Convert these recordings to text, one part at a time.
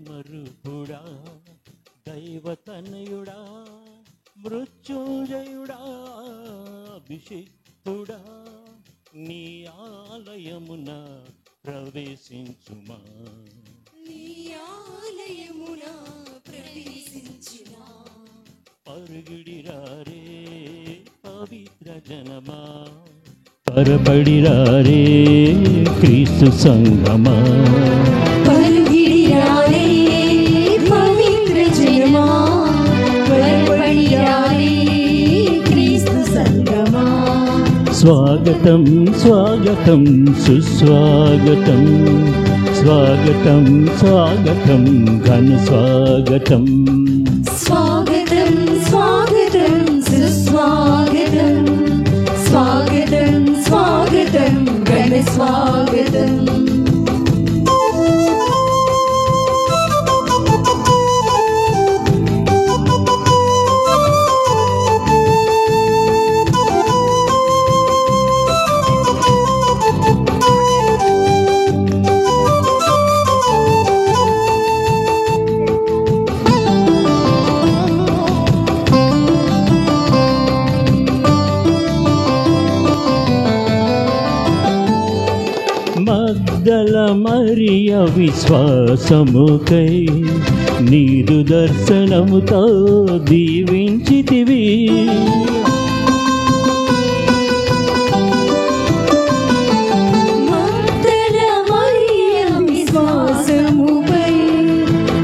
ప్రేమరూపుడా దైవతనయుడా మృత్యుంజయుడా అభిషిక్తుడా నీ ఆలయమున ప్రవేశించుమా నీ ఆలయమున ప్రవేశించుమా పరుగుడిరారే పవిత్ర జనమా పరపడిరారే క్రీస్తు సంగమా పరుగుడిరారే పవిత్ర జనమా పరపడిరారే క్రీస్తు సంగమా స్వాగతం స్వాగతం సుస్వాగతం స్వాగతం స్వాగతం ఘన స్వాగతం స్వాగతం స్వాగతం సుస్వాగతం స్వాగతం స్వాగతం ఘన స్వాగతం మగ్దల మరియ విశ్వాసముకై నీదు దర్శనముతో దీవించితివి మగ్దల మరియ విశ్వాసముపై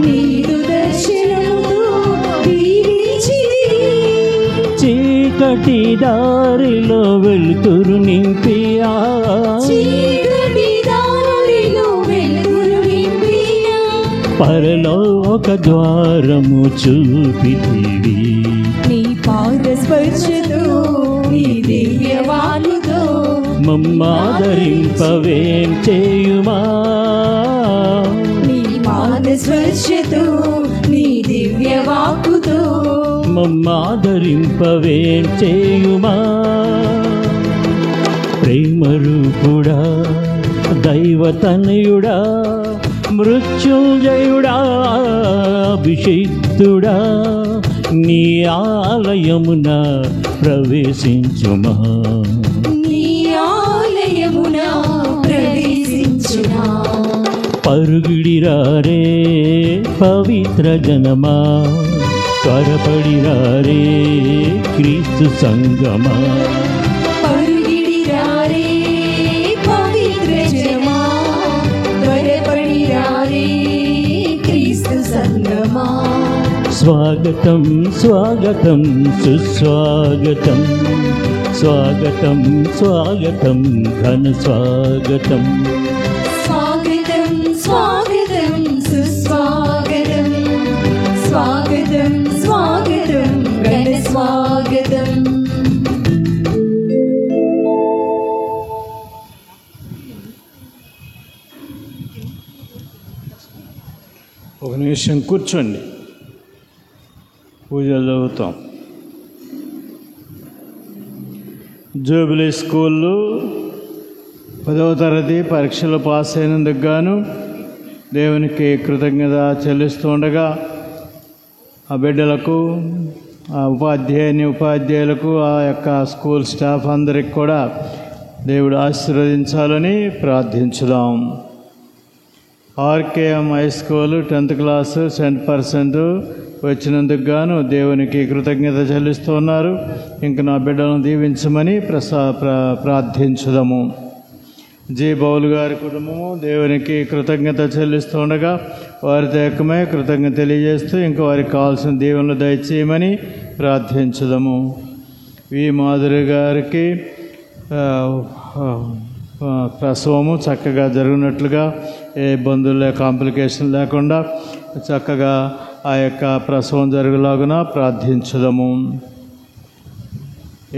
నీదు దర్శనముతో దీవించితివి చీకటి దారిలో వెలుతురు నింపియా పరలోక ద్వారము చూపితివి నీ పాద స్పర్శతో నీ దివ్యవాణితో మమ్మాదరింపవేం చేయుమా నీ పాద స్పర్శతో నీ దివ్యవాక్కుతో మమ్మాదరింపవేం చేయుమా ప్రేమరూపుడా దైవతనయుడా మృత్యుంజయుడా అభిషిక్తుడా నీ ఆలయమున ప్రవేశించుమా నీ ఆలయమున ప్రవేశించుమా పరుగుడిరారే పవిత్ర జనమా త్వరపడిరారే క్రీస్తు సంగమా పరుగిడిరారే పవిత్ర జనమా త్వరపడిరారే క్రీస్తు సంగమా స్వాగతం స్వాగతం సుస్వాగతం స్వాగతం స్వాగతం ఘన స్వాగతం స్వాగతం స్వాగతం సుస్వాగతం స్వాగతం స్వాగతం ఘన స్వాగతం ఒక నిమిషం కూర్చోండి, పూజలు చదువుతాం. జూబిలీ స్కూల్లో 10వ తరగతి పరీక్షలు పాస్ అయినందుకు గాను దేవునికి కృతజ్ఞత చెల్లిస్తూ ఉండగా ఆ బిడ్డలకు, ఆ ఉపాధ్యాయులకు, ఆ యొక్క స్కూల్ స్టాఫ్ అందరికి కూడా దేవుడు ఆశీర్వదించాలని ప్రార్థించుదాం. RKM high school 10th class 100% వచ్చినందుకు గాను దేవునికి కృతజ్ఞత చెల్లిస్తూ ఉన్నారు. ఇంక నా బిడ్డలను దీవించమని ప్రార్థించుదాము. జి బౌల్ గారి కుటుంబము దేవునికి కృతజ్ఞత చెల్లిస్తూ ఉండగా వారితో ఏకమై కృతజ్ఞత తెలియజేస్తూ ఇంకా వారికి కావాల్సిన దీవెనలు దయచేయమని ప్రార్థించుదాము. వి మాధురి గారికి ప్రసవము చక్కగా జరిగినట్లుగా, ఏ ఇబ్బందులు కాంప్లికేషన్ లేకుండా చక్కగా ఆ యొక్క ప్రసవం జరుగులాగున ప్రార్థించుదాము.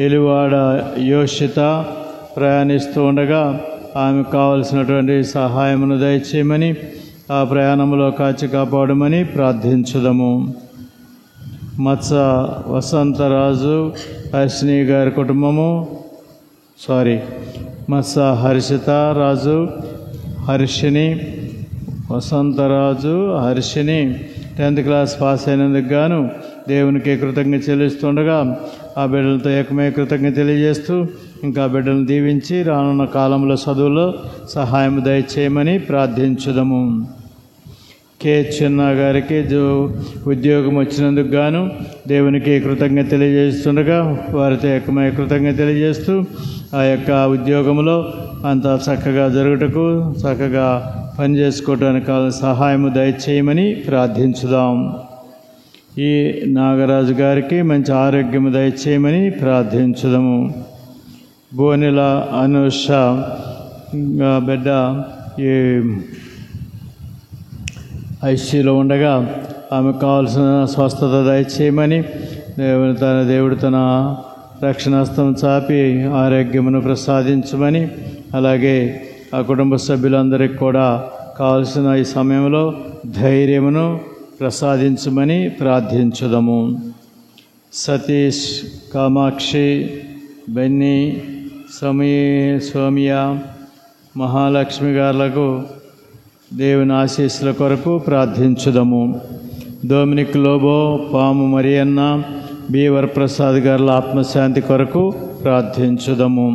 ఎలివాడ యోషిత ప్రయాణిస్తూ ఉండగా ఆమెకు కావలసినటువంటి సహాయమును దయచేయమని, ఆ ప్రయాణంలో కాచి కాపాడమని ప్రార్థించుదాము. మత్స వసంతరాజు హర్షిని గారి కుటుంబము Matsa Harshitha Raju Harshini Vasantharaju Harshini 10th class pass అయినందుకు గాను దేవునికి కృతజ్ఞత చెల్లిస్తుండగా ఆ బిడ్డలతో ఏకమే కృతజ్ఞత తెలియజేస్తూ ఇంకా బిడ్డలను దీవించి రానున్న కాలంలో చదువులో సహాయం దయచేయమని ప్రార్థించుదము. కే చిన్న గారికి ఉద్యోగం వచ్చినందుకు గాను దేవునికి కృతజ్ఞత తెలియజేస్తుండగా వారితో ఏకమై కృతజ్ఞత తెలియజేస్తూ ఆ యొక్క ఉద్యోగంలో అంతా చక్కగా జరుగుటకు చక్కగా పనిచేసుకోవడానికి కావాల్సిన సహాయము దయచేయమని ప్రార్థించుదాం. ఈ నాగరాజు గారికి మంచి ఆరోగ్యము దయచేయమని ప్రార్థించుదాము. బోనెల అనుష బిడ్డ ఈ ఐసీలో ఉండగా ఆమెకు కావాల్సిన స్వస్థత దయచేయమని దేవుడు తన రక్షణాస్తం చాపి ఆరోగ్యమును ప్రసాదించమని, అలాగే ఆ కుటుంబ సభ్యులందరికీ కూడా కావలసిన ఈ సమయంలో ధైర్యమును ప్రసాదించమని ప్రార్థించుదాము. సతీష్, కామాక్షి, బెన్నీ, సోమియా, మహాలక్ష్మి గారులకు దేవుని ఆశీస్సుల కొరకు ప్రార్థించుదాము. డొమినిక్ లోబో, పాము మరియన్న, బి వరప్రసాద్ గారుల ఆత్మశాంతి కొరకు ప్రార్థించుదాము.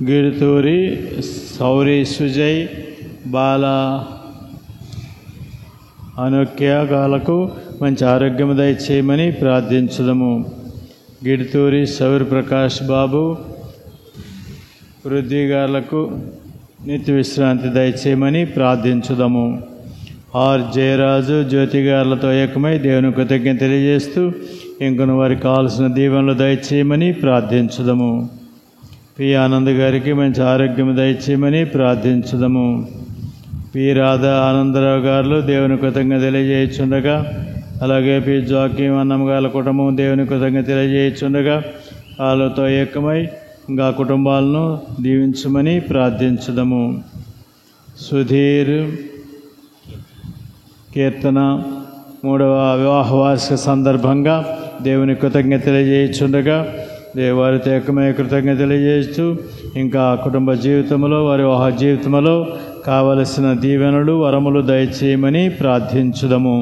గిడుతూరి సౌరి సుజయ్, బాల అనుక్యాగాలకు మంచి ఆరోగ్యం దయచేయమని ప్రార్థించుదాము. గిడుతూరి సౌరి ప్రకాష్ బాబు, వృద్ధి గారులకు నిత్య విశ్రాంతి దయచేయమని ప్రార్థించుదాము. ఆర్ జయరాజు, జ్యోతి గారులతో ఏకమై దేవుని కృతజ్ఞత తెలియజేస్తూ ఇంకొన వారికి కావాల్సిన దీవెనలు దయచేయమని ప్రార్థించుదాము. పి ఆనంద్ గారికి మంచి ఆరోగ్యం దయచేయమని ప్రార్థించుదాము. పి రాధా ఆనందరావు గారు దేవుని కృతజ్ఞత తెలియజేయుచుండగా, అలాగే పి జాకీం అన్నమ్మ గారి కుటుంబం దేవుని కృతజ్ఞత తెలియజేయుచుండగా వాళ్ళతో ఏకమై ఇంకా కుటుంబాలను దీవించమని ప్రార్థించుదాము. సుధీర్, కీర్తన 3వ వివాహ వార్షిక సందర్భంగా దేవుని కృతజ్ఞత తెలియజేయుచుండగా వారితో ఏకమై కృతజ్ఞత తెలియజేస్తూ ఇంకా కుటుంబ జీవితంలో వారి వివాహ జీవితంలో కావలసిన దీవెనలు వరములు దయచేయమని ప్రార్థించుదాము.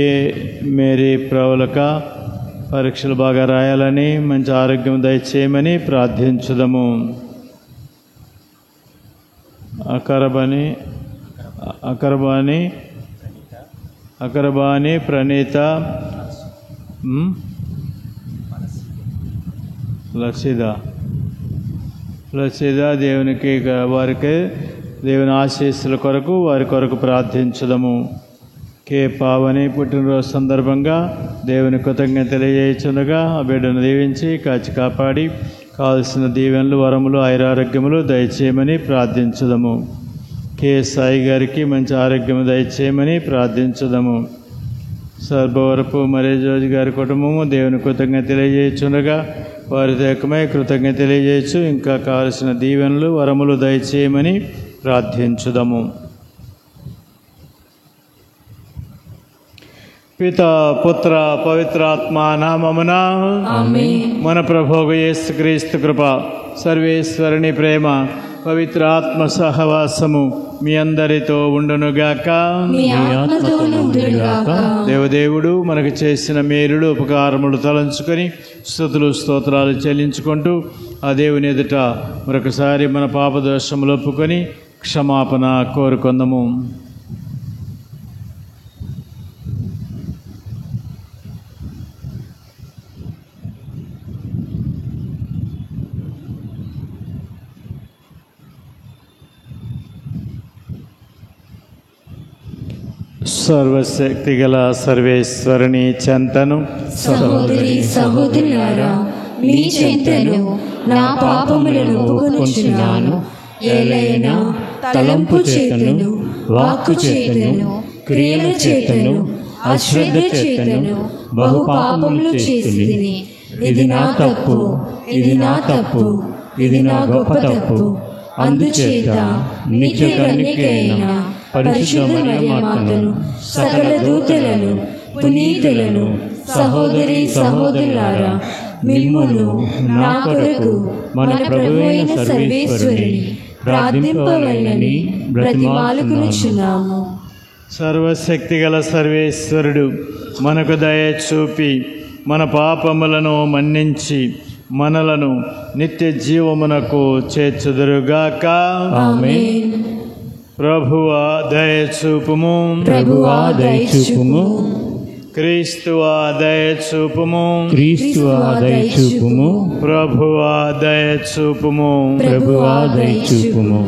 ఏ మేరీ ప్రవళక పరీక్షలు బాగా రాయాలని మంచి ఆరోగ్యం దయచేయమని ప్రార్థించుదాము. అకరబాని ప్రణీత, లసిద దేవునికి వారికి దేవుని ఆశీస్సుల కొరకు వారి కొరకు ప్రార్థించుదాము. కే పావని పుట్టినరోజు సందర్భంగా దేవుని కృతజ్ఞత తెలియజేయుచుండగా ఆ బిడ్డను దీవించి కాచి కాపాడి కావలసిన దీవెనలు వరములు ఆయురారోగ్యములు దయచేయమని ప్రార్థించుదాము. కే సాయి గారికి మంచి ఆరోగ్యము దయచేయమని ప్రార్థించుదాము. సర్బవరపు మరేజోజు గారి కుటుంబము దేవుని కృతజ్ఞత తెలియజేయుచుండగా వారితో ఏకమై కృతజ్ఞత తెలియజేయచ్చు ఇంకా కావలసిన దీవెనలు వరములు దయచేయమని ప్రార్థించుదాము. పిత పుత్ర పవిత్రాత్మ నామమున మన ప్రభువు యేసుక్రీస్తు కృప, సర్వేశ్వరుని ప్రేమ, పవిత్ర ఆత్మ సహవాసము మీ అందరితో ఉండునుగాక. దేవదేవుడు మనకు చేసిన మేలులు ఉపకారములు తలంచుకొని స్తుతులు స్తోత్రాలు చెల్లించుకుంటూ ఆ దేవుని ఎదుట మరొకసారి మన పాపదోషములు ఒప్పుకొని క్షమాపణ కోరుకుందాము. సర్వశక్తి గల సర్వేశ్వరుని చెంతను, సహోదరి సహోదరులారా, మీ చెంతను నా పాపములను ఒప్పుకొనుచున్నాను. ఏలైనా తలంపు చేతను, వాక్కు చేతను, క్రియల చేతను, అశ్రద్ధ చేతను బహు పాపములు చేసితిని. ఇది నా తప్పు, ఇది నా తప్పు, ఇది నా గొప్ప తప్పు. అందుచేత నిత్య కన్యకైన పరిశుద్ధ మరియమాతను, సకల దూతలను, పునీతులను, సహోదరి సహోదరులారా, మిమ్మును నా కొరకు మన ప్రభువైన సర్వేశ్వరుని ప్రార్థింపవలెనని బ్రతిమాలుకొనుచున్నాము. సర్వశక్తి గల సర్వేశ్వరుడు మనకు దయ చూపి మన పాపములను మన్నించి మనలను నిత్య జీవమునకు చేర్చుదురుగాక. ఆమేన్. ప్రభువా దయచూపుము, ప్రభువా దయచూపుము, క్రీస్తువా దయచూపుము, క్రీస్తువా దయచూపుము, ప్రభువా దయచూపుము. ప్రభువా దయచూపుము.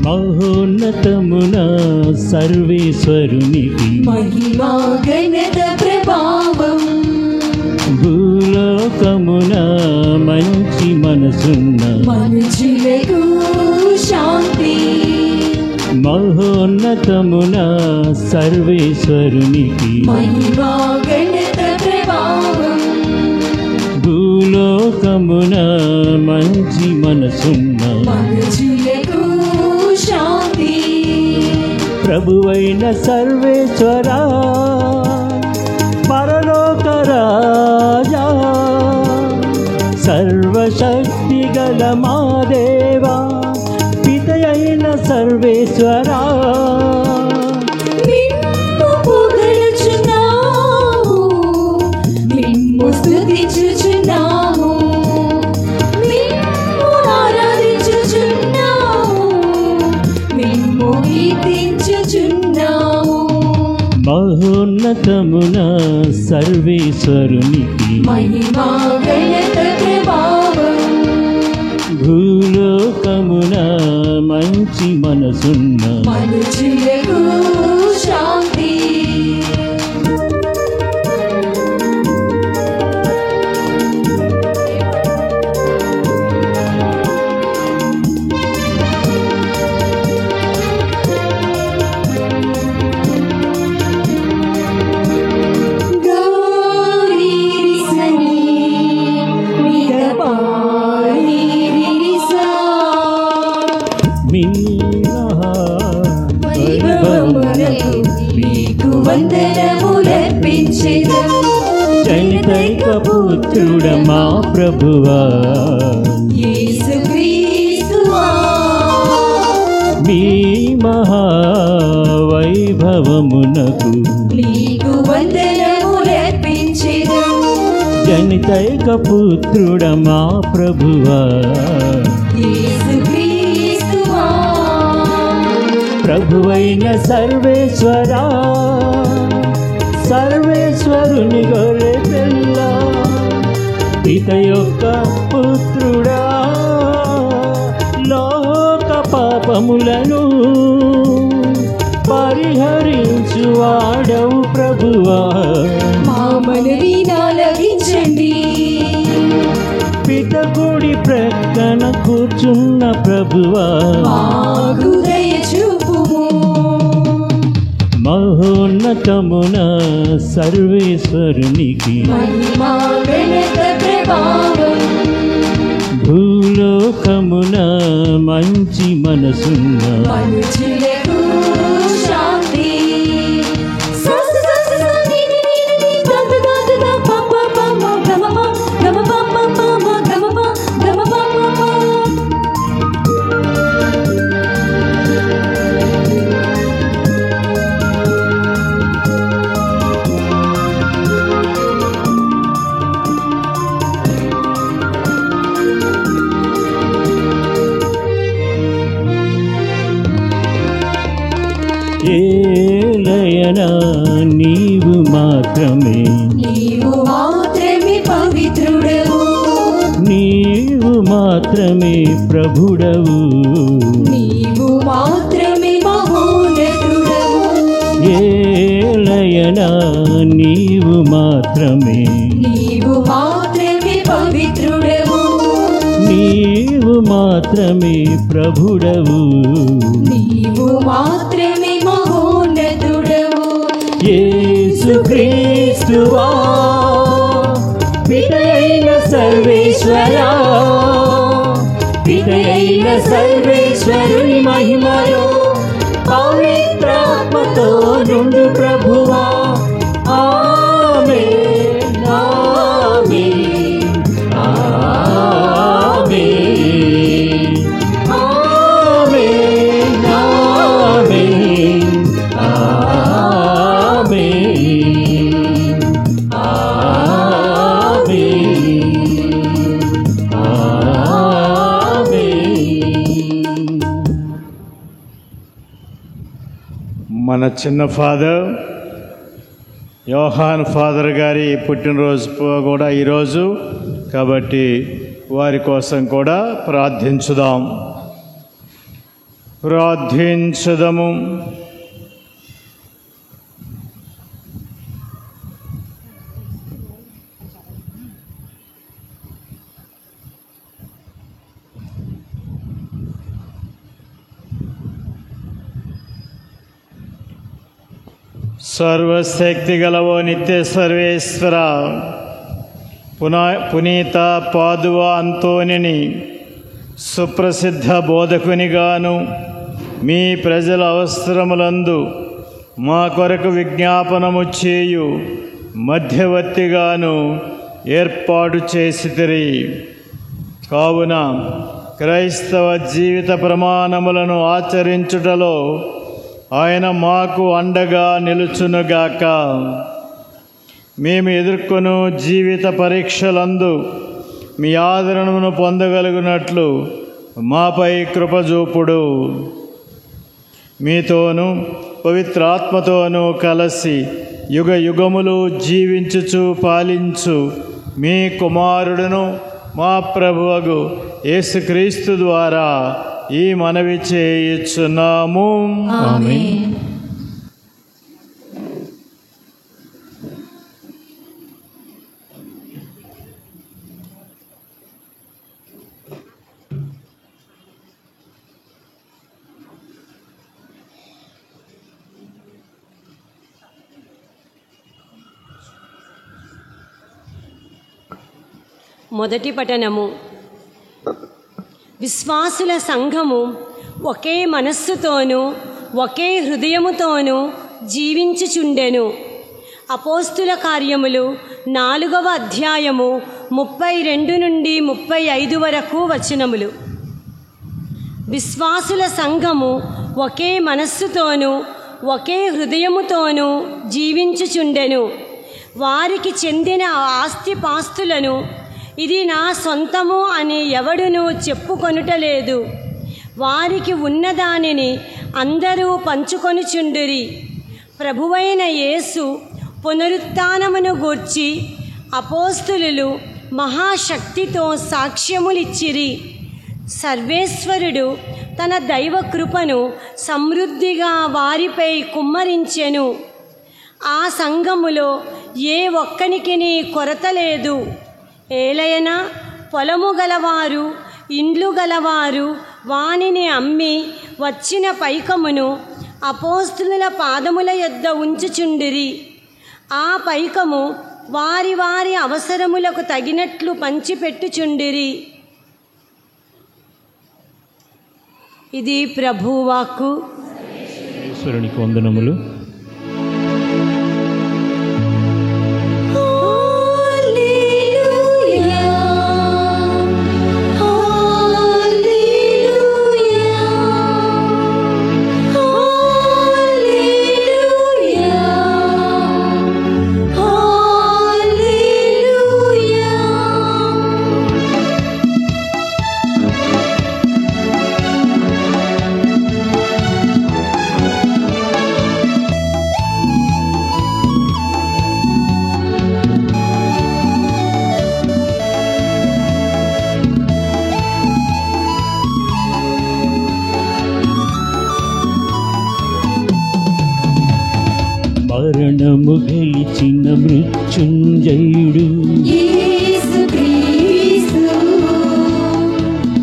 మహోన్నతమున సర్వేశ్వరునికి మహిమా ఘనత ప్రభావం, భూలోకమున మంచి మనసున్న మనుషులకు శాంతి. మహోన్నతమున సర్వేశ్వరునికి మహిమా ఘనత ప్రభావం, భూలోకమున మంచి మనసున్న మనుషులకు శాంతి. ప్రభువైన సర్వేశ్వరా, పరలోక రాజా, సర్వశక్తి గల మా దేవా, పితయైన సర్వేశ్వరా, నిన్ను పొగడుచున్నాము, నిన్ను స్తుతించుచున్నాము, నిన్ను ఆరాధించుచున్నాము, నిన్ను కీర్తించుచున్నాము. మహోన్నతమున సర్వేశ్వరునికి మహిమా ఘనత ప్రభావం, భూలోకమున మంచి మనసున్న మనుషులకు శాంతి. మీకు వందనములర్పించెదం. జనితైక పుత్రుడ మా ప్రభువా, యేసుక్రీస్తువా, మీ మహావైభవమునకు మీకు వందనములర్పించెదం. జనితైక పుత్రుడ మా ప్రభువా, యేసుక్రీస్తువా, ప్రభువైన సర్వేశ్వరా, సర్వేశ్వరుని గొర్రె పిల్ల, పిత యొక్క పుత్రుడా, లోక పాపములను పరిహరించువాడవు ప్రభువా, మా మనవి ఆలకించండి. పిత గుడి ప్రక్కన కూర్చున్న ప్రభువా, మాకు దయ చూపుము. మహోన్నతమున సర్వేశ్వరునికి మహిమా ఘనత ప్రభావం, భూలోకమున మంచి మనసున్న మనుషులకు శాంతి. ఏలయనా నీవు మాత్రమే, నీవు మాత్రమే పవిత్రుడవు, నీవు మాత్రమే ప్రభుడవు, నీవు మాత్రమే మహోన్నతుడవు, ఏలయనా నీవు మాత్రమే, నీవు మాత్రమే పవిత్రుడవు, నీవు మాత్రమే ప్రభుడవు, నీవు మాత్రమే మహోన్నతుడవు. యేసుక్రీస్తువా పితయైన సర్వేశ్వరా, పితయైన సర్వేశ్వరుని మహిమలో పవిత్రాత్మతో నుండు ప్రభువా. ఆమేన్, ఆమేన్, ఆమేన్, ఆమేన్, ఆమేన్, ఆమేన్, ఆమేన్. మన చిన్న ఫాదర్ యోహాన్ ఫాదర్ గారి పుట్టినరోజు కూడా ఈరోజు, కాబట్టి వారి కోసం కూడా ప్రార్థించుదాము. సర్వశక్తి గలవో నిత్య సర్వేశ్వర, పునీత పాదువా అంతోనిని సుప్రసిద్ధ బోధకునిగాను, మీ ప్రజల అవసరములందు మా కొరకు విజ్ఞాపనము చేయు మధ్యవర్తిగాను ఏర్పాటు చేసితిరి. కావున క్రైస్తవ జీవిత ప్రమాణములను ఆచరించుటలో ఆయన మాకు అండగా నిలుచునుగాక. మేము ఎదుర్కొను జీవిత పరీక్షలందు మీ ఆదరణను పొందగలుగునట్లు మాపై కృపజూపుడు. మీతోనూ పవిత్రాత్మతోనూ కలిసి యుగ యుగములు జీవించుచు పాలించు మీ కుమారుడును మా ప్రభువగు యేసుక్రీస్తు ద్వారా ఈ మనవి చేయుచున్నాము. ఆమేన్. మొదటి పఠనము. విశ్వాసుల సంఘము ఒకే మనస్సుతోనూ ఒకే హృదయముతోనూ జీవించుచుండెను. అపోస్తుల కార్యములు 4వ అధ్యాయము 32 నుండి 35 వరకు వచనములు. విశ్వాసుల సంఘము ఒకే మనస్సుతోనూ ఒకే హృదయముతోనూ జీవించుచుండెను. వారికి చెందిన ఆస్తిపాస్తులను ఇది నా సొంతము అని ఎవడునూ చెప్పుకొనుటలేదు. వారికి ఉన్నదానిని అందరూ పంచుకొనుచుండిరి. ప్రభువైన యేసు పునరుత్థానమును గూర్చి అపోస్తులు మహాశక్తితో సాక్ష్యములిచ్చిరి. సర్వేశ్వరుడు తన దైవ కృపను సమృద్ధిగా వారిపై కుమ్మరించెను. ఆ సంఘములో ఏ ఒక్కనికిని కొరత లేదు. ఏలయనా పొలము గలవారు, ఇండ్లు గలవారు వానిని అమ్మి వచ్చిన పైకమును అపోస్తుల పాదముల యొద్ద ఉంచుచుండిరి. ఆ పైకము వారి వారి అవసరములకు తగినట్లు పంచిపెట్టుచుండిరి. ఇది ప్రభువాక్కు. ఈశ్వరునికి వందనములు. మరణము గెలిచిన మృత్యుంజయుడు యేసుక్రీస్తు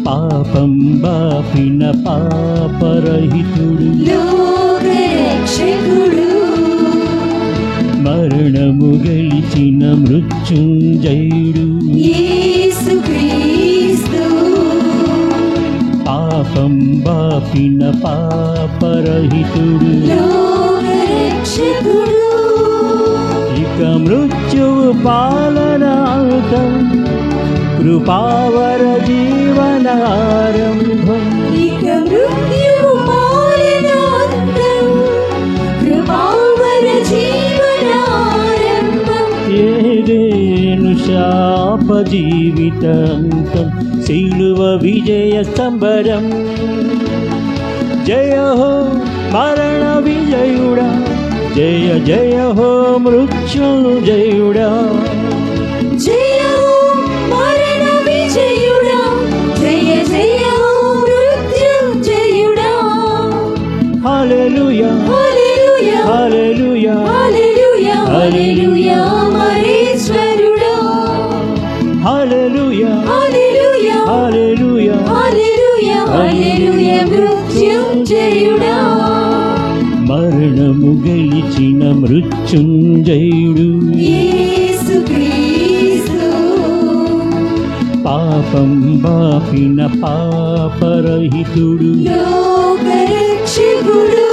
పాపం బాపిన పాపరహితుడు లోకరక్షకుడు మరణము గెలిచిన మృత్యుంజయుడు యేసుక్రీస్తు పాపం బాపిన పాపరహితుడు లోకరక్షకుడు ఇక మృత్యువు పాలనాంతం కృపావర జీవనారంభం ఇక మృత్యువు పాలనాంతం కృపావర జీవనారంభం ఏదేను శాప జీవితాంతం శిలువ విజయ సంబరం జయ హో మరణ విజయుడా జయ జయ హో మృత్యుంజయుడా జయ హో మరణ విజయుడా జయ జయ హో మృత్యుంజయుడా హల్లెలూయా హల్లెలూయా హల్లెలూయా హల్లెలూయా హల్లెలూయా మహేశ్వరుడా హల్లెలూయా హల్లెలూయా హల్లెలూయా హల్లెలూయా హల్లెలూయా మృత్యుంజయుడా మరణము గెలిచిన మృత్యుంజయుడు యేసుక్రీస్తు పాపం బాపిన పాపరహితుడు లోకరక్షకుడు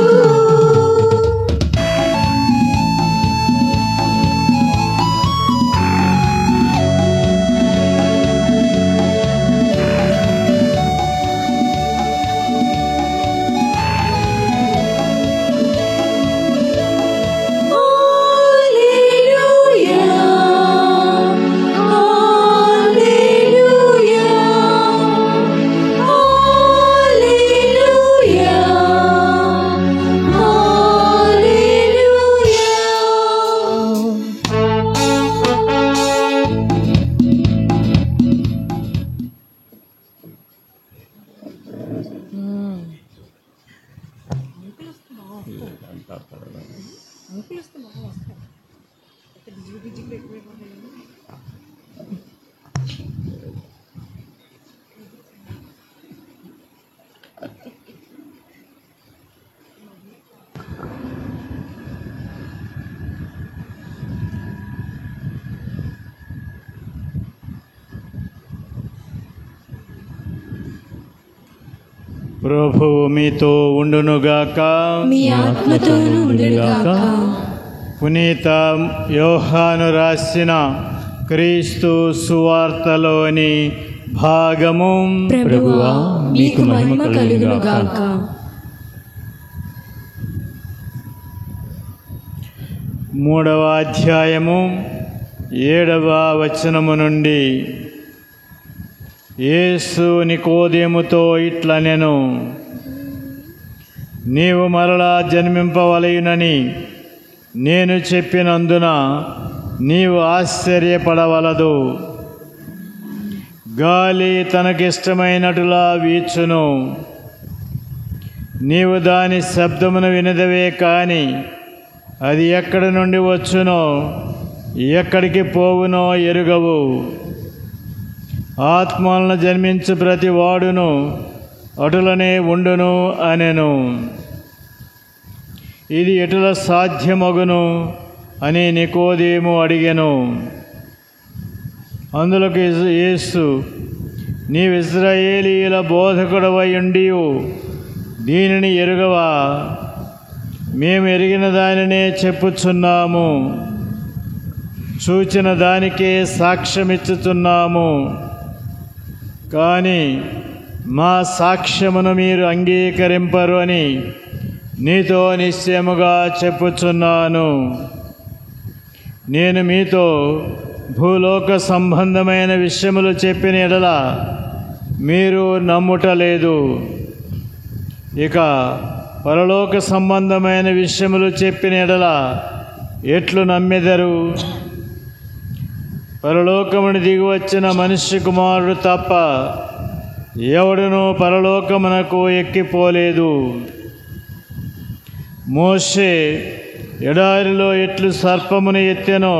ప్రభువు మీతో ఉండునుగాక. మీ ఆత్మతోనూ ఉండుగాక. పునీత యోహాను రాసిన క్రీస్తు సువార్తలోని భాగము. ప్రభువా మీకు మహిమ కలుగునుగాక. 3వ అధ్యాయము 7వ వచనము నుండి. యేసు నికోదేముతో ఇట్లనెను, నీవు మరలా జన్మింపవలయునని నేను చెప్పినందున నీవు ఆశ్చర్యపడవలదు. గాలి తనకిష్టమైనటులా వీచును, నీవు దాని శబ్దమును వినదవే కాని అది ఎక్కడి నుండి వచ్చునో ఎక్కడికి పోవునో ఎరుగవు. ఆత్మలను జన్మించు ప్రతి వాడును అటులనే ఉండును అనెను. ఇది ఎటుల సాధ్యమగును అని నికోదేము అడిగెను. అందులోకి యేసు, నీవు ఇశ్రాయేలీయుల బోధకుడవై ఉండియు దీనిని ఎరుగవా? మేము ఎరిగిన దానినే చెప్పుచున్నాము, చూచిన దానికే సాక్ష్యమిచ్చుచున్నాము. కానీ మా సాక్ష్యమును మీరు అంగీకరింపరు అని నీతో నిశ్చయముగా చెప్పుచున్నాను. నేను మీతో భూలోక సంబంధమైన విషయములు చెప్పిన ఎడల మీరు నమ్ముటలేదు. ఇక పరలోక సంబంధమైన విషయములు చెప్పిన ఎడల ఎట్లు నమ్మెదరు? పరలోకమును దిగివచ్చిన మనుష్య కుమారుడు తప్ప ఎవడునూ పరలోకమునకు ఎక్కిపోలేదు. మోషే ఎడారిలో ఎట్లు సర్పమును ఎత్తెనో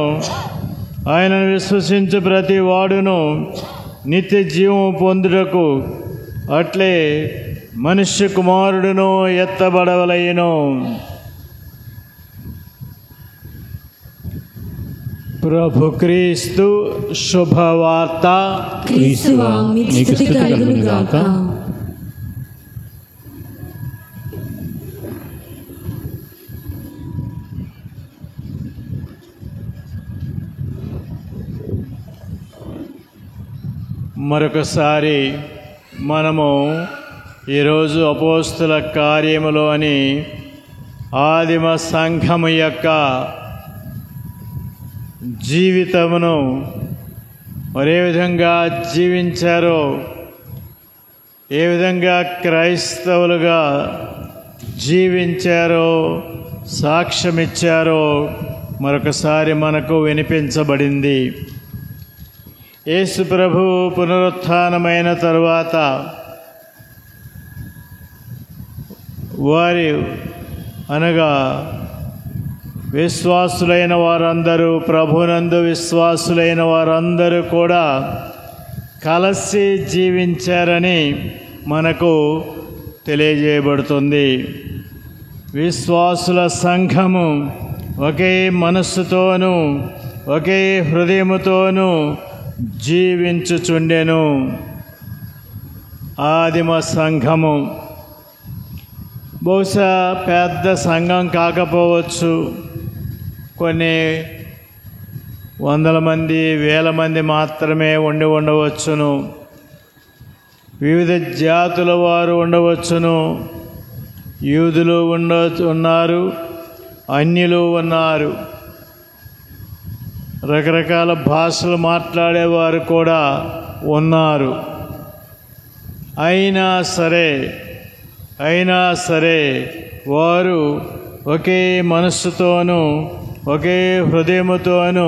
ఆయనను విశ్వసించు ప్రతి వాడును నిత్య జీవము పొందుటకు అట్లే మనుష్య కుమారుడును ఎత్తబడవలయును. ప్రభు క్రీస్తు శుభవార్త. క్రీస్తువా మీకు స్తుతి కలుగును గాక. మరొకసారి మనము ఈరోజు అపోస్తుల కార్యములోని ఆదిమ సంఘము యొక్క జీవితమును మరే విధంగా జీవించారో, ఏ విధంగా క్రైస్తవులుగా జీవించారో, సాక్ష్యమిచ్చారో మరొకసారి మనకు వినిపించబడింది. యేసు ప్రభు పునరుత్థానమైన తరువాత వారి అనగా విశ్వాసులైన వారందరూ, ప్రభునందు విశ్వాసులైన వారందరూ కూడా కలిసి జీవించారని మనకు తెలియజేయబడుతుంది. విశ్వాసుల సంఘము ఒకే మనస్సుతోనూ ఒకే హృదయముతోనూ జీవించుచుండెను. ఆదిమ సంఘము బహుశా పెద్ద సంఘం కాకపోవచ్చు, కొన్ని వందల మంది, వేల మంది మాత్రమే ఉండవచ్చును. వివిధ జాతుల వారు ఉండవచ్చును. యూదులు ఉన్నారు, అన్యులు ఉన్నారు, రకరకాల భాషలు మాట్లాడేవారు కూడా ఉన్నారు. అయినా సరే వారు ఒకే మనస్సుతోనూ ఒకే హృదయముతోనూ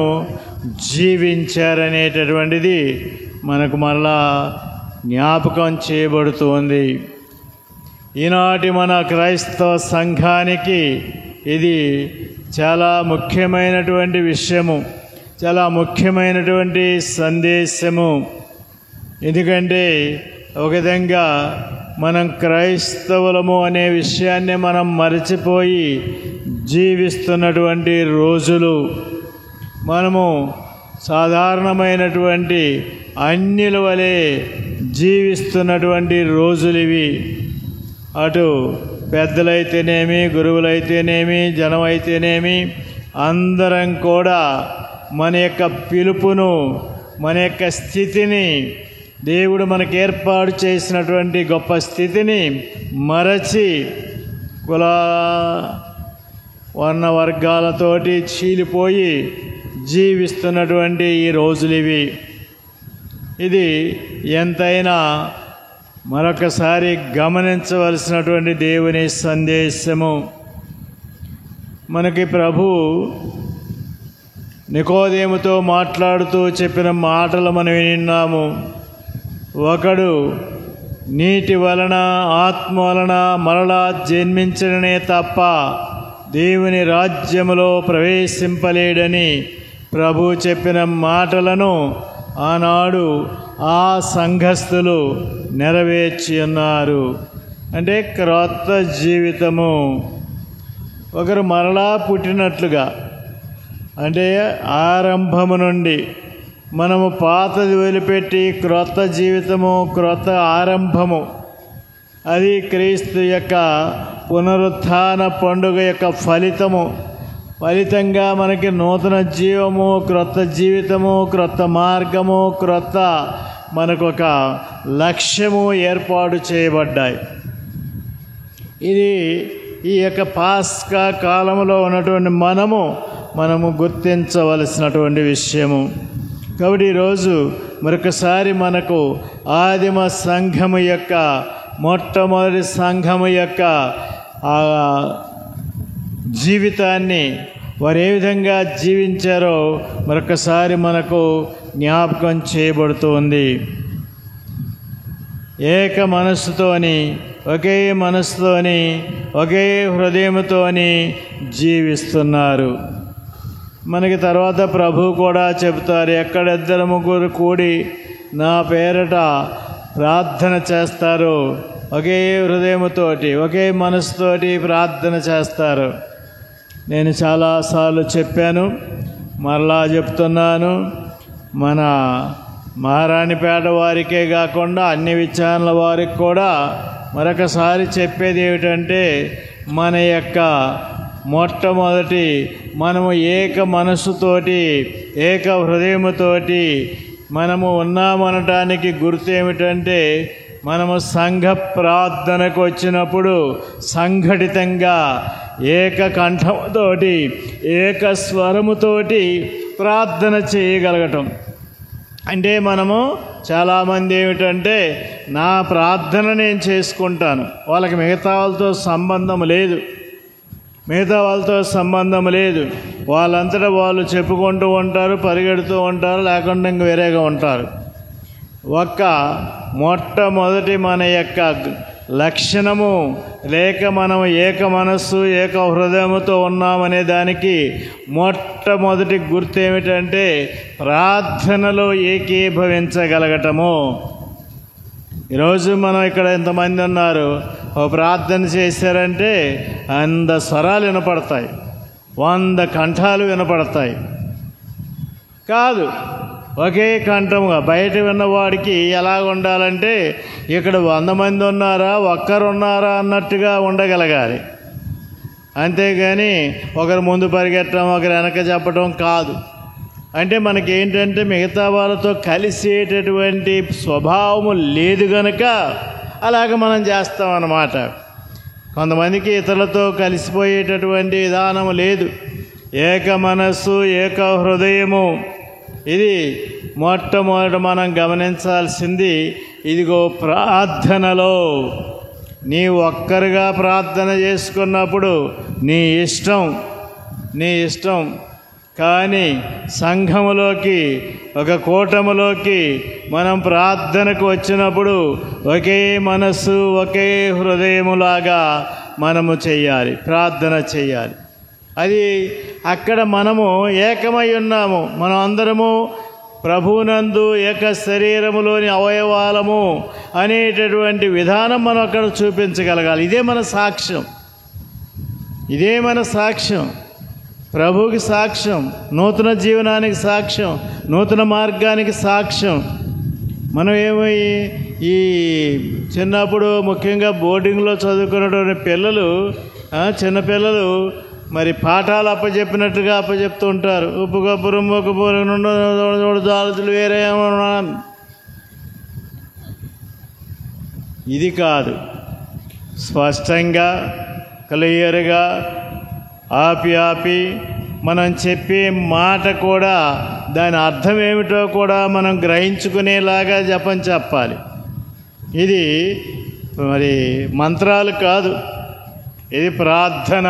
జీవించారనేటటువంటిది మనకు మరలా జ్ఞాపకం చేయబడుతుంది. ఈనాటి మన క్రైస్తవ సంఘానికి ఇది చాలా ముఖ్యమైనటువంటి విషయము, చాలా ముఖ్యమైనటువంటి సందేశము. ఎందుకంటే ఒక విధంగా మనం క్రైస్తవులము అనే విషయాన్ని మనం మరచిపోయి జీవిస్తున్నటువంటి రోజులు, మనము సాధారణమైనటువంటి అన్యుల వలె జీవిస్తున్నటువంటి రోజులు ఇవి. అటు పెద్దలైతేనేమి, గురువులైతేనేమి, జనమైతేనేమి, అందరం కూడా మన యొక్క పిలుపును, మన యొక్క స్థితిని, దేవుడు మనకు ఏర్పాటు చేసినటువంటి గొప్ప స్థితిని మరచి కుల వర్ణ వర్గాలతోటి చీలిపోయి జీవిస్తున్నటువంటి ఈ రోజులు ఇవి. ఇది ఎంతైనా మరొకసారి గమనించవలసినటువంటి దేవుని సందేశము. మనకి ప్రభు నికోదేముతో మాట్లాడుతూ చెప్పిన మాటలు మనం విన్నాము. ఒకడు నీటి వలన ఆత్మ వలన మరలా జన్మించడనే తప్ప దేవుని రాజ్యములో ప్రవేశింపలేడని ప్రభు చెప్పిన మాటలను ఆనాడు ఆ సంఘస్థులు నెరవేర్చి ఉన్నారు. అంటే క్రొత్త జీవితము, ఒకరు మరలా పుట్టినట్లుగా, అంటే ఆరంభము నుండి మనము పాతది వదిలిపెట్టి క్రొత్త జీవితము, క్రొత్త ఆరంభము, అది క్రీస్తు యొక్క పునరుత్థాన పండుగ యొక్క ఫలితంగా మనకి నూతన జీవము, క్రొత్త జీవితము, క్రొత్త మార్గము, క్రొత్త మనకొక లక్ష్యము ఏర్పాటు చేయబడ్డాయి. ఇది ఈ యొక్క పాస్కా కాలంలో ఉన్నటువంటి మనము గుర్తించవలసినటువంటి విషయము. కాబట్టి ఈరోజు మరొకసారి మనకు ఆదిమ సంఘము యొక్క, మొట్టమొదటి సంఘము యొక్క జీవితాన్ని, వారు ఏ విధంగా జీవించారో మరొకసారి మనకు జ్ఞాపకం చేయబడుతుంది. ఏక మనస్సుతోని ఒకే మనసుతోని ఒకే హృదయంతోని జీవిస్తున్నారు. మనకి తర్వాత ప్రభు కూడా చెబుతారు, ఎక్కడిద్దరు ముగ్గురు కూడి నా పేరట ప్రార్థన చేస్తారు, ఒకే హృదయముతోటి ఒకే మనసుతోటి ప్రార్థన చేస్తారు. నేను చాలాసార్లు చెప్పాను, మరలా చెప్తున్నాను. మన మహారాణిపేట వారికే కాకుండా అన్ని విచారణల వారికి కూడా మరొకసారి చెప్పేది ఏమిటంటే, మన యొక్క మొట్టమొదటి మనము ఏక మనస్సుతోటి ఏక హృదయముతోటి మనము ఉన్నామనటానికి గుర్తు ఏమిటంటే, మనము సంఘ ప్రార్థనకు వచ్చినప్పుడు సంఘటితంగా ఏక కంఠముతోటి ఏక స్వరముతోటి ప్రార్థన చేయగలగటం. అంటే మనము చాలామంది ఏమిటంటే, నా ప్రార్థన నేను చేసుకుంటాను, వాళ్ళకి మిగతా వాళ్ళతో సంబంధం లేదు, వాళ్ళంతటా వాళ్ళు చెప్పుకుంటూ ఉంటారు, పరిగెడుతూ ఉంటారు, లేకుండా ఇంక వేరేగా ఉంటారు. మొట్టమొదటి మన యొక్క లక్షణము లేక మనం ఏక మనస్సు ఏక హృదయముతో ఉన్నామనే దానికి మొట్టమొదటి గుర్తు ఏమిటంటే, ప్రార్థనలో ఏకీభవించగలగటము. ఈరోజు మనం ఇక్కడ ఎంతమంది ఉన్నారు, ఓ ప్రార్థన చేశారంటే 100 స్వరాలు వినపడతాయి, 100 కంఠాలు వినపడతాయి. కాదు, ఒకే కంఠముగా. బయట విన్నవాడికి ఎలాగ ఉండాలంటే, ఇక్కడ 100 మంది ఉన్నారా, ఒక్కరున్నారా అన్నట్టుగా ఉండగలగాలి. అంతేగాని ఒకరు ముందు పరిగెట్టడం, ఒకరు వెనక చెప్పడం కాదు. అంటే మనకి ఏంటంటే, మిగతా వాళ్ళతో కలిసేటటువంటి స్వభావము లేదు గనుక అలాగ మనం చేస్తామన్నమాట. కొంతమందికి ఇతరులతో కలిసిపోయేటటువంటి విధానం లేదు. ఏక మనస్సు ఏక హృదయము, ఇది మొట్టమొదట మనం గమనించాల్సింది. ఇదిగో ప్రార్థనలో నీ ఒక్కరిగా ప్రార్థన చేసుకున్నప్పుడు నీ ఇష్టం, కానీ సంఘములోకి ఒక కూటములోకి మనం ప్రార్థనకు వచ్చినప్పుడు ఒకే మనస్సు ఒకే హృదయములాగా మనము చెయ్యాలి, ప్రార్థన చెయ్యాలి. అది అక్కడ మనము ఏకమై ఉన్నాము, మనం అందరము ప్రభువునందు ఏక శరీరములోని అవయవాలము అనేటటువంటి విధానం మనం అక్కడ చూపించగలగాలి. ఇదే మన సాక్ష్యం, ప్రభువుకి సాక్ష్యం, నూతన జీవనానికి సాక్ష్యం, నూతన మార్గానికి సాక్ష్యం. మనం ఈ చిన్నప్పుడు ముఖ్యంగా బోర్డింగ్లో చదువుకున్నటువంటి పిల్లలు, చిన్నపిల్లలు మరి పాఠాలు అప్పచెప్పినట్టుగా అప్పచెప్తూ ఉంటారు. ఉప్పు కప్పురు మొక్క పూరు నుండి జాతులు వేరే. ఇది కాదు, స్పష్టంగా క్లియర్గా ఆపి మనం చెప్పే మాట కూడా దాని అర్థం ఏమిటో కూడా మనం గ్రహించుకునేలాగా జపం చెప్పాలి. ఇది మరి మంత్రాలు కాదు, ఇది ప్రార్థన.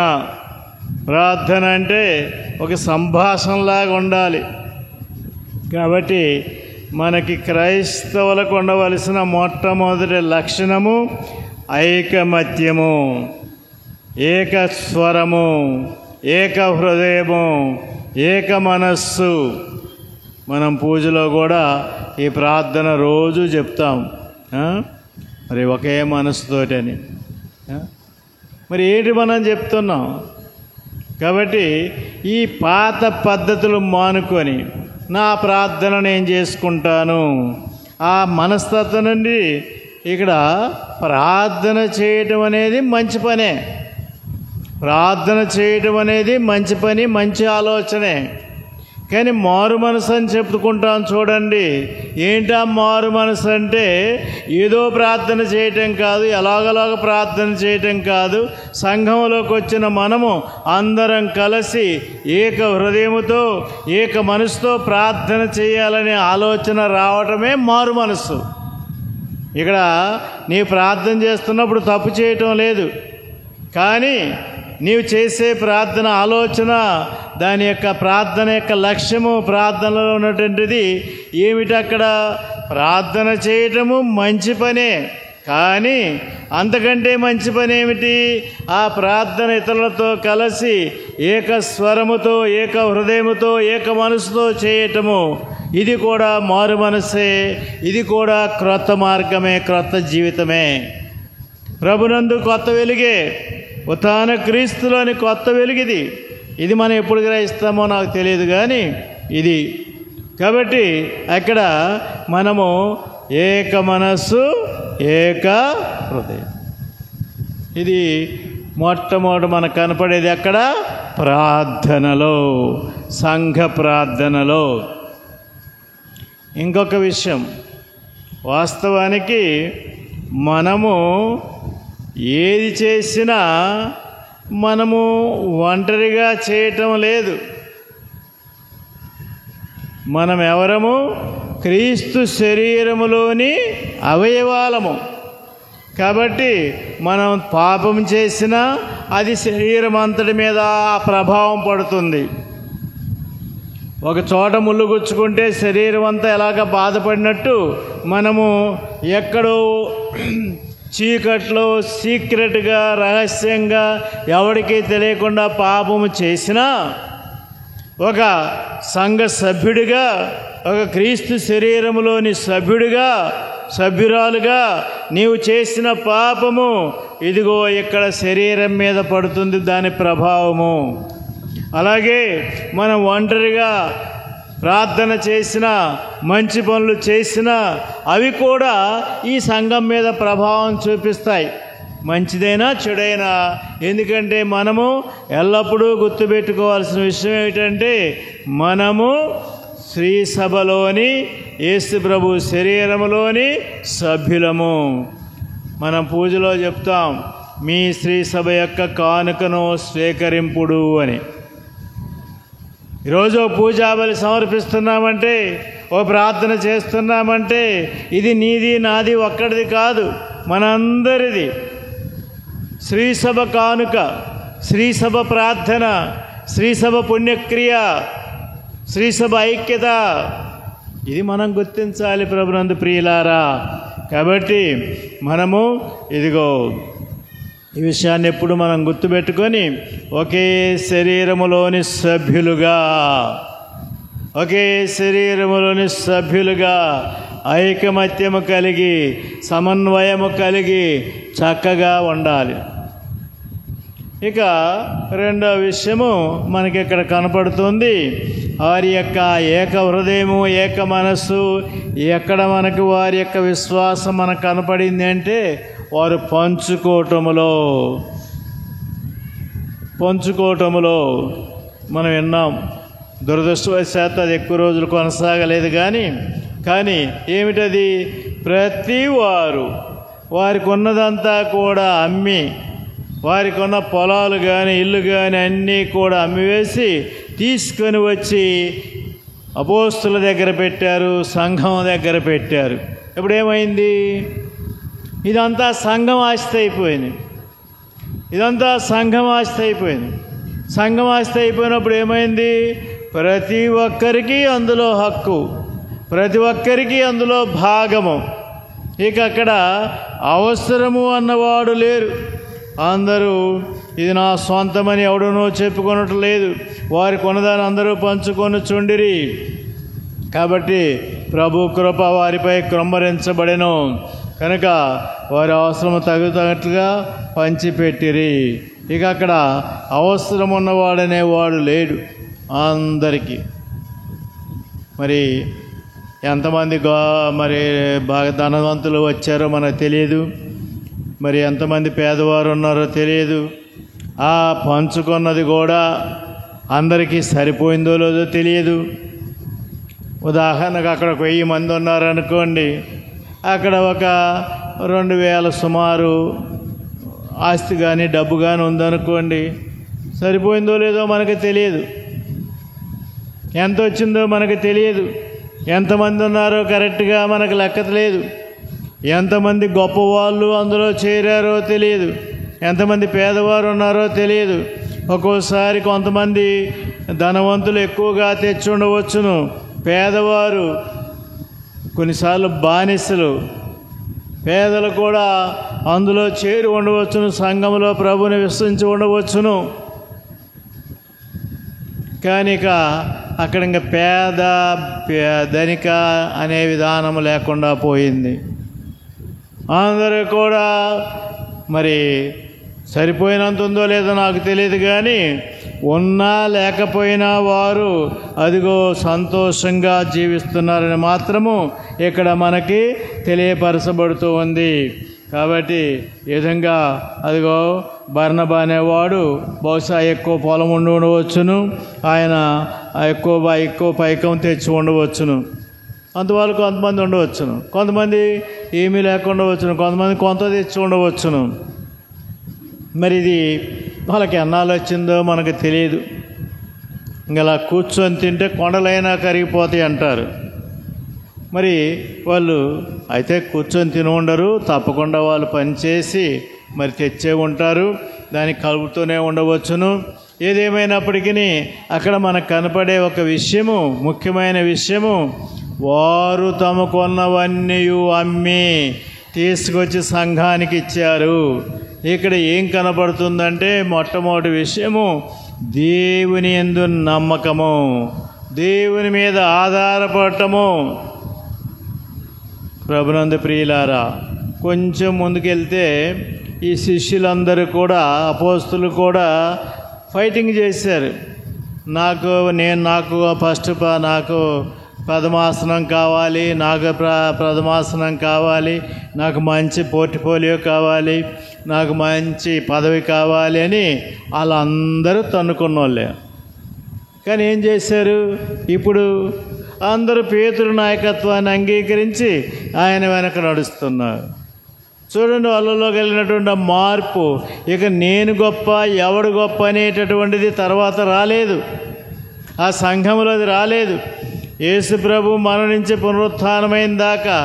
ప్రార్థన అంటే ఒక సంభాషణలాగా ఉండాలి. కాబట్టి మనకి క్రైస్తవులకు ఉండవలసిన మొట్టమొదటి లక్షణము ఐకమత్యము, ఏక స్వరము, ఏక హృదయము, ఏక మనస్సు. మనం పూజలో కూడా ఈ ప్రార్థన రోజు చెప్తాం, మరి ఒకే మనస్సుతోటని. మరి ఏంటి మనం చెప్తున్నాం? కాబట్టి ఈ పాత పద్ధతులు మానుకొని నా ప్రార్థన నేను చేసుకుంటాను, ఆ మనస్తత్వం నుండి ఇక్కడ ప్రార్థన చేయటం అనేది మంచి పనే. ప్రార్థన చేయటం అనేది మంచి పని, మంచి ఆలోచనే. కానీ మారు మనసు అని చెప్పుకుంటాం చూడండి. ఏంటా మారు మనసు అంటే, ఏదో ప్రార్థన చేయటం కాదు, ఎలాగలాగ ప్రార్థన చేయటం కాదు. సంఘంలోకి వచ్చిన మనము అందరం కలిసి ఏక హృదయముతో ఏక మనసుతో ప్రార్థన చేయాలనే ఆలోచన రావటమే మారు మనసు. ఇక్కడ నీ ప్రార్థన చేస్తున్నప్పుడు తప్పు చేయటం లేదు, కానీ నీవు చేసే ప్రార్థన ఆలోచన, దాని యొక్క ప్రార్థన యొక్క లక్ష్యము, ప్రార్థనలో ఉన్నటువంటిది ఏమిటి? అక్కడ ప్రార్థన చేయటము మంచి పనే, కానీ అంతకంటే మంచి పని ఏమిటి? ఆ ప్రార్థన ఇతరులతో కలిసి ఏక స్వరముతో, ఏక హృదయముతో, ఏక మనసుతో చేయటము. ఇది కూడా మారు మనసే, ఇది కూడా క్రొత్త మార్గమే, క్రొత్త జీవితమే. ప్రభునందు కొత్త వెలుగే, ఉత్థాన క్రీస్తులోని కొత్త వెలుగిది. ఇది మనం ఎప్పుడు గ్రహిస్తామో నాకు తెలియదు, కానీ ఇది. కాబట్టి అక్కడ మనము ఏక మనస్సు, ఏక హృదయం. ఇది మొట్టమొదటి మనకు కనపడేది అక్కడ ప్రార్థనలో, సంఘ ప్రార్థనలో. ఇంకొక విషయం, వాస్తవానికి మనము ఏది చేసినా మనము ఒంటరిగా చేయటం లేదు. మనం ఎవరము? క్రీస్తు శరీరములోని అవయవాలము. కాబట్టి మనం పాపం చేసినా అది శరీరం అంతటి మీద ఆ ప్రభావం పడుతుంది. ఒక చోట ముళ్ళు గుచ్చుకుంటే శరీరం అంతా ఎలాగ బాధపడినట్టు, మనము ఎక్కడో చీకట్లో సీక్రెట్గా, రహస్యంగా, ఎవరికీ తెలియకుండా పాపము చేసినా, ఒక సంఘ సభ్యుడిగా, ఒక క్రీస్తు శరీరములోని సభ్యుడిగా, సభ్యురాలుగా నీవు చేసిన పాపము ఇదిగో ఇక్కడ శరీరం మీద పడుతుంది, దాని ప్రభావము. అలాగే మనం ఒంటరిగా ప్రార్థన చేసినా, మంచి పనులు చేసినా అవి కూడా ఈ సంఘం మీద ప్రభావం చూపిస్తాయి, మంచిదైనా చెడైనా. ఎందుకంటే మనము ఎల్లప్పుడూ గుర్తుపెట్టుకోవాల్సిన విషయం ఏమిటంటే, మనము శ్రీ సభలోని యేసు ప్రభు శరీరములోని సభ్యులము. మనం పూజలో చెప్తాం, మీ శ్రీ సభ యొక్క కానుకను స్వీకరింపుడు అని. ఈరోజు పూజాబలి సమర్పిస్తున్నామంటే, ఓ ప్రార్థన చేస్తున్నామంటే, ఇది నీది నాది ఒక్కడిది కాదు, మనందరిది. శ్రీసభ కానుక, శ్రీసభ ప్రార్థన, శ్రీసభ పుణ్యక్రియ, శ్రీసభ ఐక్యత, ఇది మనం గుర్తించాలి ప్రభునందు ప్రియులారా. కాబట్టి మనము ఇదిగో ఈ విషయాన్ని ఎప్పుడు మనం గుర్తుపెట్టుకొని, ఒకే శరీరములోని సభ్యులుగా, ఒకే శరీరములోని సభ్యులుగా ఐకమత్యము కలిగి, సమన్వయము కలిగి చక్కగా ఉండాలి. ఇక రెండో విషయము మనకి ఇక్కడ కనపడుతుంది, వారి యొక్క ఏక హృదయము, ఏక మనస్సు. ఎక్కడ మనకు వారి యొక్క విశ్వాసం మనకు కనపడింది అంటే, వారు పంచుకోవటములో మనం విన్నాం. దురదృష్టవశాత్తు అది ఎక్కువ రోజులు కొనసాగలేదు. కానీ ఏమిటది? ప్రతి వారికి ఉన్నదంతా కూడా అమ్మి, వారికి ఉన్న పొలాలు కానీ, ఇల్లు కానీ అన్నీ కూడా అమ్మివేసి తీసుకొని వచ్చి అపోస్తుల దగ్గర పెట్టారు, సంఘం దగ్గర పెట్టారు. ఇప్పుడు ఏమైంది? ఇదంతా సంఘం ఆస్తి అయిపోయింది. సంఘం ఆస్తి అయిపోయినప్పుడు ఏమైంది? ప్రతి ఒక్కరికి అందులో హక్కు, ప్రతి ఒక్కరికి అందులో భాగము. ఇక అక్కడ అవసరము అన్నవాడు లేరు. అందరూ ఇది నా సొంతమని ఎవడనో చెప్పుకొనటం లేదు. వారికి ఉన్నదాన్ని అందరూ పంచుకొని చుండిరి. కాబట్టి ప్రభు కృప వారిపై కృమ్మరించబడెను కనుక వారి అవసరము తగినట్లుగా పంచిపెట్టిరి. ఇక అక్కడ అవసరం ఉన్నవాడనేవాడు లేడు అందరికీ. మరి ఎంతమంది మరి బాగా ధనవంతులు వచ్చారో మనకు తెలియదు, మరి ఎంతమంది పేదవారు ఉన్నారో తెలియదు. ఆ పంచుకున్నది కూడా అందరికీ సరిపోయిందో లేదో తెలియదు. ఉదాహరణకు అక్కడ 1000 మంది ఉన్నారనుకోండి, అక్కడ ఒక 2000 సుమారు ఆస్తి కానీ డబ్బు కానీ ఉందనుకోండి, సరిపోయిందో లేదో మనకు తెలియదు, ఎంత వచ్చిందో మనకు తెలియదు, ఎంతమంది ఉన్నారో కరెక్ట్గా మనకు లెక్కలేదు, ఎంతమంది గొప్పవాళ్ళు అందులో చేరారో తెలియదు, ఎంతమంది పేదవారు ఉన్నారో తెలియదు. ఒక్కోసారి కొంతమంది ధనవంతులు ఎక్కువగా తెచ్చి ఉండవచ్చును, పేదవారు కొన్నిసార్లు బానిసలు, పేదలు కూడా అందులో చేరి ఉండవచ్చును, సంఘంలో ప్రభుని విశ్వసించి ఉండవచ్చును. కానీ ఇక అక్కడ ఇంకా ధనిక అనే విధానం లేకుండా పోయింది. అందరూ కూడా మరి సరిపోయినంత ఉందో లేదో నాకు తెలియదు, కానీ ఉన్నా లేకపోయినా వారు అదిగో సంతోషంగా జీవిస్తున్నారని మాత్రము ఇక్కడ మనకి తెలియపరచబడుతూ ఉంది. కాబట్టి ఈ విధంగా అదిగో బర్నబా అనేవాడు బహుశా ఎక్కువ పొలం ఉండవచ్చును, ఆయన ఎక్కువ పైకం తెచ్చి ఉండవచ్చును. అంతవరకు కొంతమంది ఉండవచ్చును, కొంతమంది ఏమీ లేకుండా వచ్చును, కొంతమంది కొంత తెచ్చి ఉండవచ్చును. మరి ఇది వాళ్ళకి ఎన్నాళ్ళు వచ్చిందో మనకు తెలియదు. ఇలా కూర్చొని తింటే కొండలైనా కరిగిపోతాయి అంటారు. మరి వాళ్ళు అయితే కూర్చొని తిని ఉండరు, తప్పకుండా వాళ్ళు పనిచేసి మరి తెచ్చే ఉంటారు, దానికి కలుపుతూనే ఉండవచ్చును. ఏదేమైనప్పటికీ అక్కడ మనకు కనపడే ఒక విషయము, ముఖ్యమైన విషయము, వారు తమకున్నవన్నీ అమ్మి తీసుకొచ్చి సంఘానికి ఇచ్చారు. ఇక్కడ ఏం కనపడుతుందంటే మొట్టమొదటి విషయము దేవుని యందు నమ్మకము, దేవుని మీద ఆధారపడటము. ప్రభునందు ప్రియులారా, కొంచెం ముందుకెళ్తే ఈ శిష్యులందరూ కూడా, అపోస్తులు కూడా ఫైటింగ్ చేశారు. నాకు ఫస్ట్ నాకు ప్రథమాసనం కావాలి, నాకు ప్రథమాసనం కావాలి, నాకు మంచి పోర్ట్ఫోలియో కావాలి, నాకు మంచి పదవి కావాలి అని వాళ్ళందరూ తన్నుకున్న వాళ్ళే. కానీ ఏం చేశారు? ఇప్పుడు అందరూ పేతురు నాయకత్వాన్ని అంగీకరించి ఆయన వెనక నడుస్తున్నారు. చూడండి, వాళ్ళలో కలిగినటువంటి మార్పు. ఇక నేను గొప్ప, ఎవడు గొప్ప అనేటటువంటిది తర్వాత రాలేదు, ఆ సంఘంలో అది రాలేదు. యేసు ప్రభు మరణించి పునరుత్థానమైన దాకా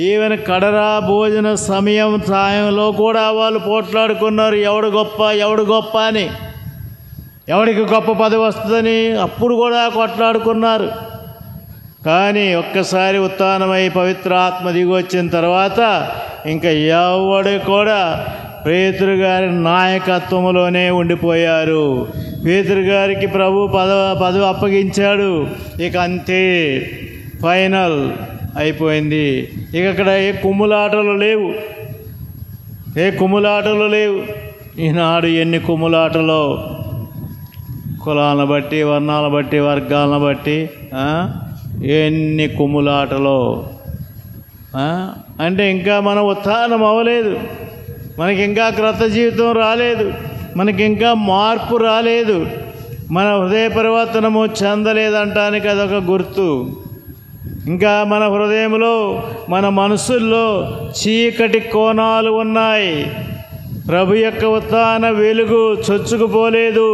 ఈవెన్ కడరా భోజన సాయంలో కూడా వాళ్ళు పోట్లాడుకున్నారు, ఎవడు గొప్ప అని, ఎవడికి గొప్ప పదవి వస్తుందని అప్పుడు కూడా కొట్లాడుకున్నారు. కానీ ఒక్కసారి ఉత్థానమై పవిత్ర ఆత్మ దిగి వచ్చిన తర్వాత ఇంకా ఎవడు కూడా పేతురు గారి నాయకత్వంలోనే ఉండిపోయారు. పేతురు గారికి ప్రభు పదవి అప్పగించాడు. ఇక అంతే, ఫైనల్ అయిపోయింది. ఇక అక్కడ ఏ కుమ్ములాటలు లేవు. ఈనాడు ఎన్ని కుమ్ములాటలో, కులాలను బట్టి, వర్ణాలను బట్టి, వర్గాలను బట్టి ఎన్ని కుమ్ములాటలో. అంటే ఇంకా మనం ఉత్థానం అవ్వలేదు, మనకి ఇంకా క్రొత్త జీవితం రాలేదు, మనకి ఇంకా మార్పు రాలేదు, మన హృదయ పరివర్తనము చెందలేదంటానికి అదొక గుర్తు. ఇంకా మన హృదయంలో, మన మనసుల్లో చీకటి కోణాలు ఉన్నాయి. ప్రభు యొక్క ఉత్థాన వెలుగు చొచ్చుకుపోలేదు,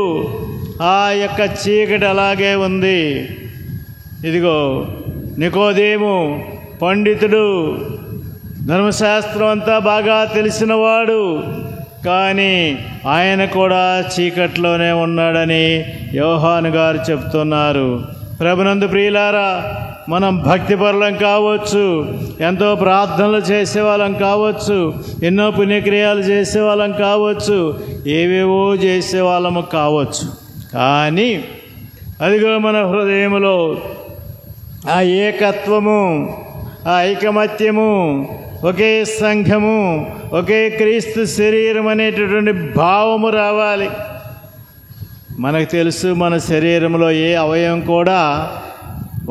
ఆ యొక్క చీకటి అలాగే ఉంది. ఇదిగో నికోదేము పండితుడు, ధర్మశాస్త్రం అంతా బాగా తెలిసినవాడు, కానీ ఆయన కూడా చీకట్లోనే ఉన్నాడని యోహాను గారు చెప్తున్నారు. ప్రభునందు ప్రియులారా, మనం భక్తిపరులం కావచ్చు, ఎంతో ప్రార్థనలు చేసేవాళ్ళం కావచ్చు, ఎన్నో పుణ్యక్రియాలు చేసేవాళ్ళం కావచ్చు, ఏవేవో చేసేవాళ్ళము కావచ్చు, కానీ అదిగో మన హృదయంలో ఆ ఏకత్వము, ఆ ఐకమత్యము, ఒకే సంఘము, ఒకే క్రీస్తు శరీరం అనేటటువంటి భావము రావాలి. మనకు తెలుసు, మన శరీరంలో ఏ అవయవం కూడా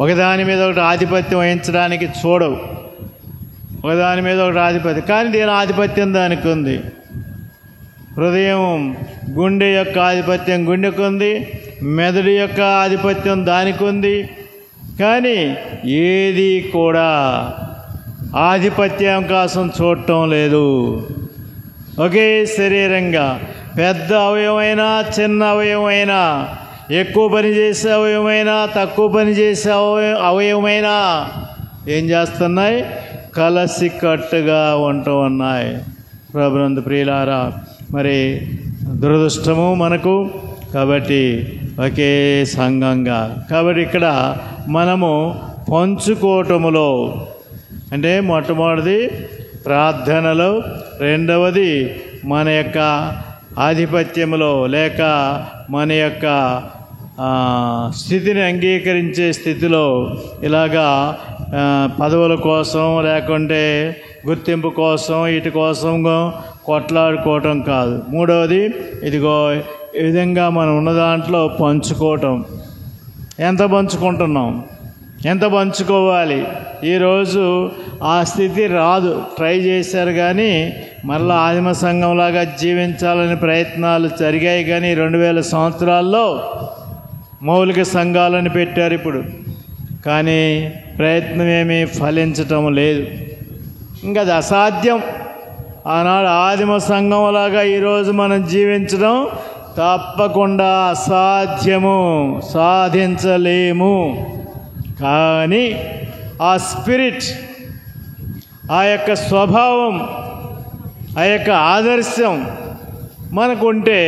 ఒకదాని మీద ఒకటి ఆధిపత్యం వహించడానికి చూడవు, ఒకదాని మీద ఒకటి ఆధిపత్యం. కానీ దీని ఆధిపత్యం దానికి ఉంది. హృదయం, గుండె యొక్క ఆధిపత్యం గుండెకు ఉంది, మెదడు యొక్క ఆధిపత్యం దానికి ఉంది. కానీ ఏది కూడా ఆధిపత్యం కోసం చూడటం లేదు. ఒకే శరీరంగా పెద్ద అవయవమైనా, చిన్న అవయవమైనా, ఎక్కువ పని చేసే అవయవమైనా, తక్కువ పని చేసే అవయవమైనా ఏం చేస్తున్నాయి? కలసి కట్టుగా ఉంటూ ఉన్నాయి. ప్రభునందు ప్రియులారా, మరి దురదృష్టము మనకు. కాబట్టి ఒకే సంఘంగా, కాబట్టి ఇక్కడ మనము పంచుకోవటములో, అంటే మొట్టమొదటిది ప్రార్థనలో, రెండవది మన యొక్క ఆధిపత్యంలో లేక మన యొక్క స్థితిని అంగీకరించే స్థితిలో ఇలాగా పదవుల కోసం లేకుంటే గుర్తింపు కోసం వీటి కోసం కొట్లాడుకోవటం కాదు. మూడవది ఇదిగో ఈ విధంగా మనం ఉన్న దాంట్లో పంచుకోవటం. ఎంత పంచుకుంటున్నాం, ఎంత పంచుకోవాలి? ఈరోజు ఆ స్థితి రాదు. ట్రై చేశారు కానీ మరలా ఆదిమ సంఘంలాగా జీవించాలని ప్రయత్నాలు జరిగాయి కానీ 2000 సంవత్సరాల్లో మౌలిక సంఘాలను పెట్టారు ఇప్పుడు, కానీ ప్రయత్నం ఏమీ ఫలించటం లేదు. ఇంకా అది అసాధ్యం. ఆనాడు ఆదిమ సంఘంలాగా ఈరోజు మనం జీవించడం తప్పకుండా అసాధ్యము, సాధించలేము. కానీ ఆ స్పిరిట్, ఆ యొక్క స్వభావం, ఆ యొక్క ఆదర్శం మనకుంటే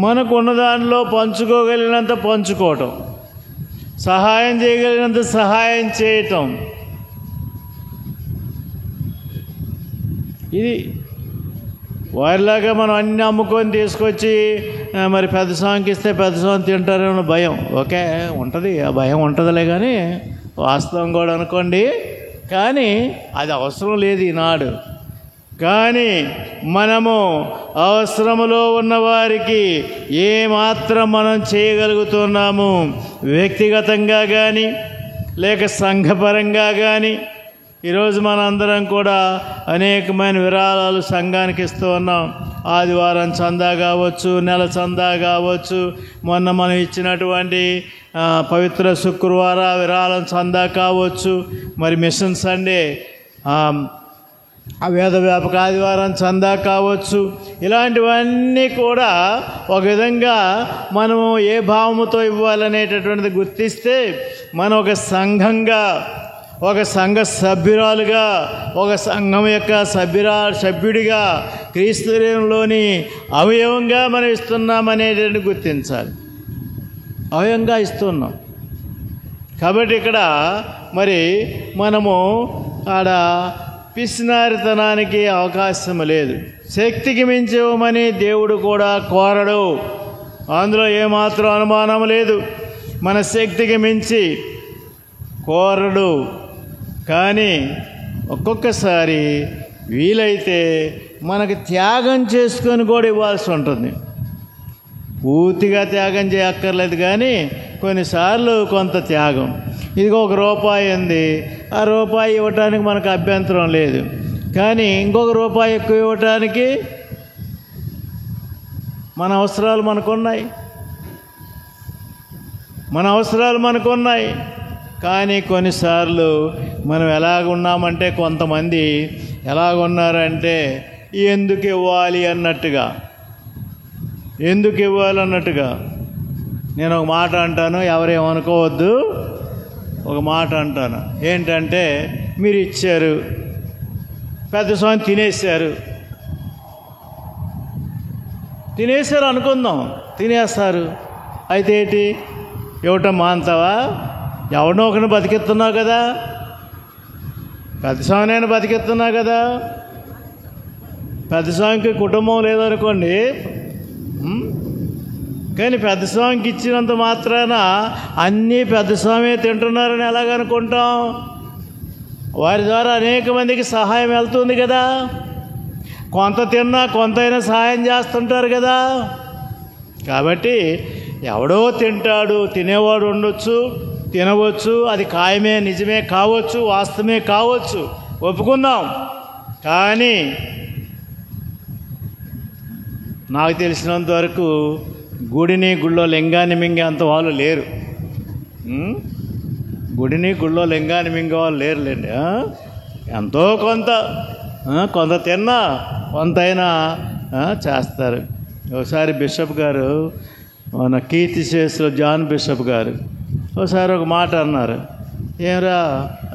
మనకున్న దానిలో పంచుకోగలిగినంత పంచుకోవటం, సహాయం చేయగలిగినంత సహాయం చేయటం. ఇది వారిలాగా మనం అన్నీ అమ్ముకొని తీసుకొచ్చి మరి పెద్ద స్వామికి ఇస్తే పెద్ద స్వామి తింటారేమో భయం. ఓకే, ఉంటుంది, ఆ భయం ఉంటుందిలే, కానీ వాస్తవం కూడా అనుకోండి. కానీ అది అవసరం లేదు ఈనాడు. కానీ మనము అవసరములో ఉన్నవారికి ఏమాత్రం మనం చేయగలుగుతున్నాము, వ్యక్తిగతంగా కానీ లేక సంఘపరంగా కానీ. ఈరోజు మనందరం కూడా అనేకమైన విరాళాలు సంఘానికి ఇస్తూ ఉన్నాం. ఆదివారం చందా కావచ్చు, నెల చందా కావచ్చు, మొన్న మనం ఇచ్చినటువంటి పవిత్ర శుక్రవార విరాళం చందా కావచ్చు, మరి మిషన్ సండే వేద వ్యాపక ఆదివారం చందా కావచ్చు. ఇలాంటివన్నీ కూడా ఒక విధంగా మనము ఏ భావముతో ఇవ్వాలనేటటువంటిది గుర్తిస్తే మనం ఒక సంఘంగా, ఒక సంఘ సభ్యురాలుగా, ఒక సంఘం యొక్క సభ్యుడిగా క్రీస్తులోని అవయవంగా మనం ఇస్తున్నామనేటువంటి గుర్తించాలి. అవయవంగా ఇస్తున్నాం కాబట్టి ఇక్కడ మరి మనము ఆడ పిసినారితనానికి అవకాశం లేదు. శక్తికి మించమని దేవుడు కూడా కోరడు, అందులో ఏమాత్రం అనుమానం లేదు. మన శక్తికి మించి కోరడు. కానీ ఒక్కొక్కసారి వీలైతే మనకు త్యాగం చేసుకొని కూడా ఇవ్వాల్సి ఉంటుంది. పూర్తిగా త్యాగం చేయక్కర్లేదు, కానీ కొన్నిసార్లు కొంత త్యాగం. ఇదిగో ₹1 ఉంది, ఆ రూపాయి ఇవ్వటానికి మనకు అభ్యంతరం లేదు, కానీ ఇంకొక రూపాయి ఎక్కువ ఇవ్వటానికి మన అవసరాలు మనకున్నాయి. కానీ కొన్నిసార్లు మనం ఎలాగున్నామంటే, కొంతమంది ఎలాగున్నారంటే ఎందుకు ఇవ్వాలి అన్నట్టుగా. నేను ఒక మాట అంటాను, ఎవరేమనుకోవద్దు. ఒక మాట అంటాను, ఏంటంటే మీరు ఇచ్చారు, పెద్ద స్వామి తినేశారు అనుకుందాం. తినేస్తారు అయితే ఏంటి, ఇవ్వటం మాంతావా? ఎవరినో ఒకరిని బతికిస్తున్నావు కదా, పెద్ద స్వామినైనా బతికిస్తున్నావు కదా. పెద్ద స్వామికి కుటుంబం లేదనుకోండి, కానీ పెద్ద స్వామికి ఇచ్చినంత మాత్రాన అన్నీ పెద్ద స్వామి తింటున్నారని ఎలాగనుకుంటాం? వారి ద్వారా అనేక మందికి సహాయం వెళ్తుంది కదా. కొంత తిన్నా కొంతైనా సహాయం చేస్తుంటారు కదా. కాబట్టి ఎవడో తింటాడు, తినేవాడు ఉండొచ్చు, తినవచ్చు, అది ఖాయమే, నిజమే కావచ్చు, వాస్తవమే కావచ్చు, ఒప్పుకుందాం. కానీ నాకు తెలిసినంత వరకు గుడిలో లింగాన్ని మింగే అంత వాళ్ళు లేరు. గుడిలో లింగాన్ని మింగే వాళ్ళు లేరులేండి. ఎంతో కొంత తిన్నా కొంతైనా చేస్తారు. ఒకసారి బిషప్ గారు, మన కీర్తిశేషులు జాన్ బిషప్ గారు ఒకసారి ఒక మాట అన్నారు. ఏమరా,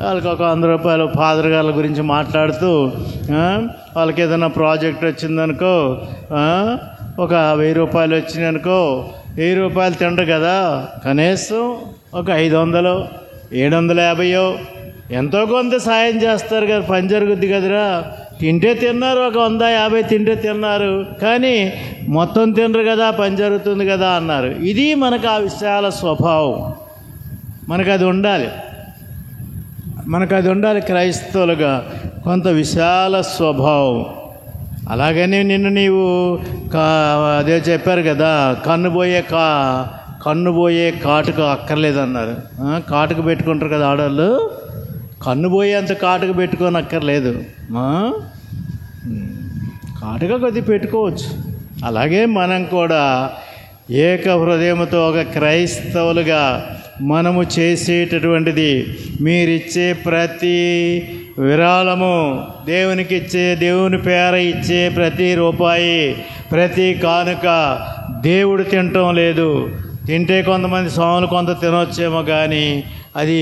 వాళ్ళకి ఒక ₹100 ఫాదర్ గారి గురించి మాట్లాడుతూ, వాళ్ళకి ఏదైనా ప్రాజెక్ట్ వచ్చిందనుకో, ఒక ₹1000 వచ్చినాయనుకో, ₹1000 తింటారు కదా, కనీసం ఒక 500, 750 ఎంతో కొంత సాయం చేస్తారు కదా, పని జరుగుద్ది కదరా. తింటే తిన్నారు, ఒక 100-50 తింటే తిన్నారు, కానీ మొత్తం తినరు కదా, పని జరుగుతుంది కదా అన్నారు. ఇది మనకు ఆ విశాల స్వభావం, మనకు అది ఉండాలి క్రైస్తవులుగా, కొంత విశాల స్వభావం. అలాగని నిన్ను నీవు అదే చెప్పారు కదా, కన్నుబోయే కాటుక అక్కర్లేదన్నారు. కాటుక పెట్టుకుంటారు కదా ఆడవాళ్ళు, కన్నుబోయేంత కాటుక పెట్టుకొని అక్కర్లేదు, కాటుక కొద్దిగా పెట్టుకోవచ్చు. అలాగే మనం కూడా ఏక హృదయంతో ఒక క్రైస్తవులుగా మనము చేసేటటువంటిది, మీరిచ్చే ప్రతి విరాళము, దేవుని పేర ఇచ్చే ప్రతి రూపాయి, ప్రతి కానుక దేవుడు తినటం లేదు. తింటే కొంతమంది స్వాములు కొంత తినొచ్చేమో, కానీ అది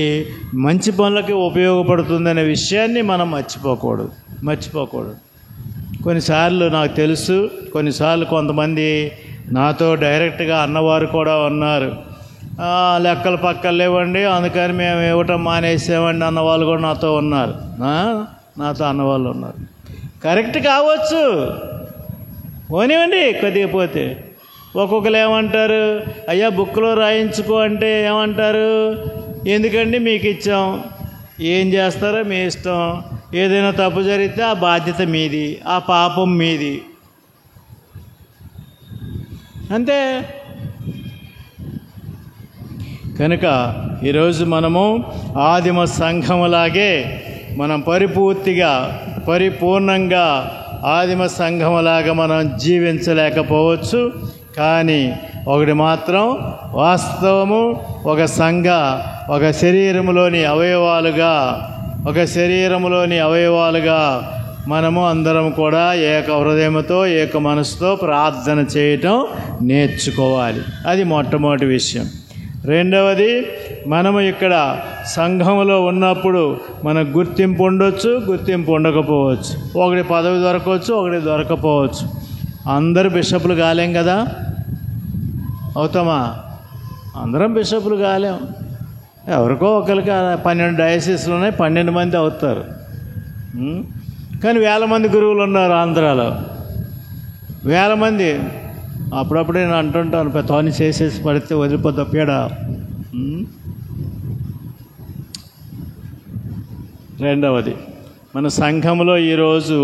మంచి పనులకి ఉపయోగపడుతుందనే విషయాన్ని మనం మర్చిపోకూడదు. కొన్నిసార్లు నాకు తెలుసు, కొన్నిసార్లు కొంతమంది నాతో డైరెక్ట్గా అన్నవారు కూడా ఉన్నారు. లెక్కలు పక్కలు లేవండి, అందుకని మేము ఇవ్వటం మానేసామండి అన్నవాళ్ళు కూడా నాతో అన్నవాళ్ళు ఉన్నారు. కరెక్ట్ కావచ్చు, పోనివ్వండి. కొద్దిగా పోతే ఒక్కొక్కరు ఏమంటారు, అయ్యా బుక్లో రాయించుకో అంటే ఏమంటారు, ఎందుకండి మీకు ఇచ్చాం, ఏం చేస్తారో మీ ఇష్టం, ఏదైనా తప్పు జరిగితే ఆ బాధ్యత మీది, ఆ పాపం మీది, అంతే. కనుక ఈరోజు మనము ఆదిమ సంఘములాగే మనం పరిపూర్ణంగా ఆదిమ సంఘములాగా మనం జీవించలేకపోవచ్చు. కానీ ఒకటి మాత్రం వాస్తవము, ఒక శరీరములోని అవయవాలుగా మనము అందరం కూడా ఏక హృదయంతో ఏక మనసుతో ప్రార్థన చేయటం నేర్చుకోవాలి. అది మొట్టమొదటి విషయం. రెండవది, మనము ఇక్కడ సంఘంలో ఉన్నప్పుడు మనకు గుర్తింపు ఉండొచ్చు, గుర్తింపు ఉండకపోవచ్చు. ఒకటి పదవి దొరకవచ్చు, ఒకటి దొరకపోవచ్చు. అందరూ బిషప్లు కాలేం కదా, అవుతామా? అందరం బిషప్లు కాలేం. ఎవరికో ఒకరికి 12 డయాసిస్లు ఉన్నాయి, 12 మంది అవుతారు. కానీ 1000 మంది గురువులు ఉన్నారు ఆంధ్రాలో, 1000 మంది. అప్పుడప్పుడే నేను అంటుంటాను, తోని చేసేసి పడితే వదిలిపోద్దా పీడ. రెండవది, మన సంఘంలో ఈరోజు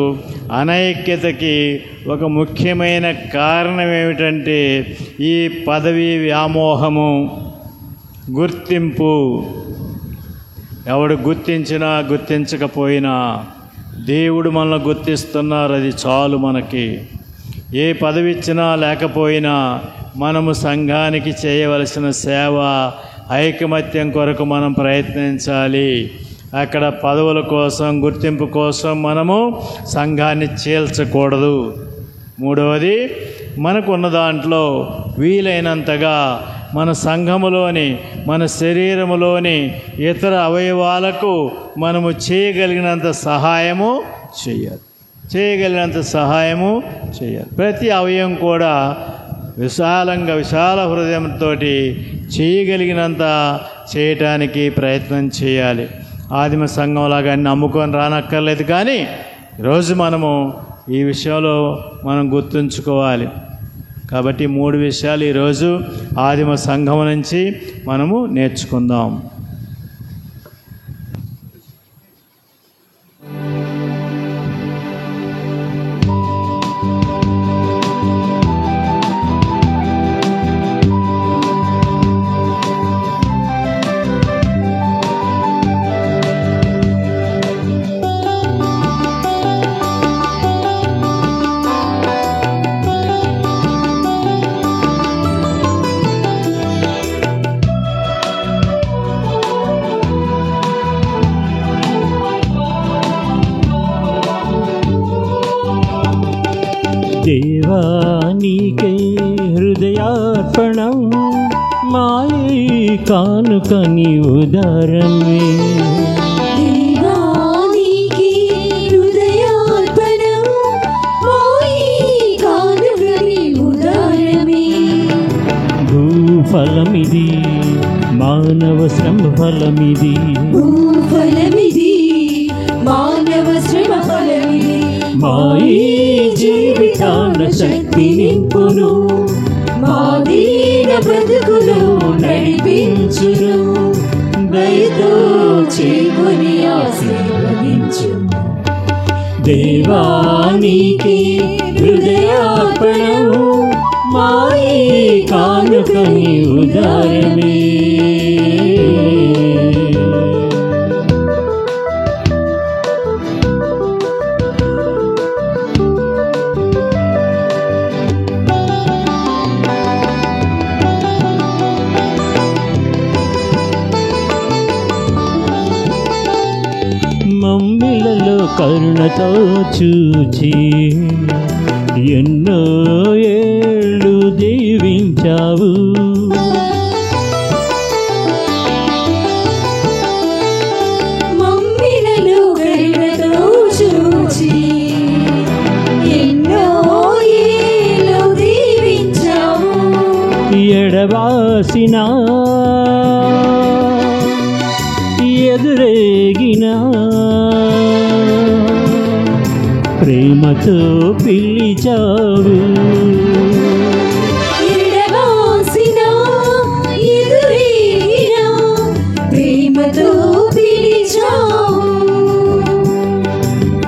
అనైక్యతకి ఒక ముఖ్యమైన కారణం ఏమిటంటే ఈ పదవి వ్యామోహము, గుర్తింపు. ఎవడు గుర్తించినా గుర్తించకపోయినా దేవుడు మనల్ని గుర్తిస్తున్నారు, అది చాలు మనకి. ఏ పదవి ఇచ్చినా లేకపోయినా మనము సంఘానికి చేయవలసిన సేవ, ఐకమత్యం కొరకు మనం ప్రయత్నించాలి. అక్కడ పదవుల కోసం, గుర్తింపు కోసం మనము సంఘాన్ని చీల్చకూడదు. మూడవది, మనకున్న దాంట్లో వీలైనంతగా మన సంఘములోని, మన శరీరములోని ఇతర అవయవాలకు మనము చేయగలిగినంత సహాయము చేయాలి. ప్రతి అవయవం కూడా విశాల హృదయంతో చేయగలిగినంత చేయటానికి ప్రయత్నం చేయాలి. ఆదిమ సంఘంలాగా నమ్ముకొని రానక్కర్లేదు, కానీ ఈరోజు మనము ఈ విషయంలో మనం గుర్తుంచుకోవాలి. కాబట్టి 3 విషయాలు ఈరోజు ఆదిమ సంఘం నుంచి మనము నేర్చుకుందాం. దేవా నీకే హృదయార్పణం, మాయే కానుక నీ ఉదారమే. దేవా నీకే హృదయార్పణం, మాయే కానుక నీ ఉదారమే. భూఫలమిది, మానవ శ్రమ ఫలమిది, భూఫలమిది, ఈ జీవితాన శక్తి నింపును, మా దీన బ్రతుకులు నడిపించును, దయతో చేకొని ఆశీర్వదించు. దేవానికి హృదయార్పణము, మా ఈ కానుకని ఉదారమే. మమ్మిలలో కరుణతో చూచి ఎన్నో ఏళ్ళు దీవించావు. మమ్మిలలో కరుణతో చూచి ఎన్నో ఏళ్ళు దీవించావు. ఎడబాసిన ఎదురేగిన ప్రేమతో పిలిచావు. ఎడబాసిన ఎదురేగిన ప్రేమతో పిలిచావు.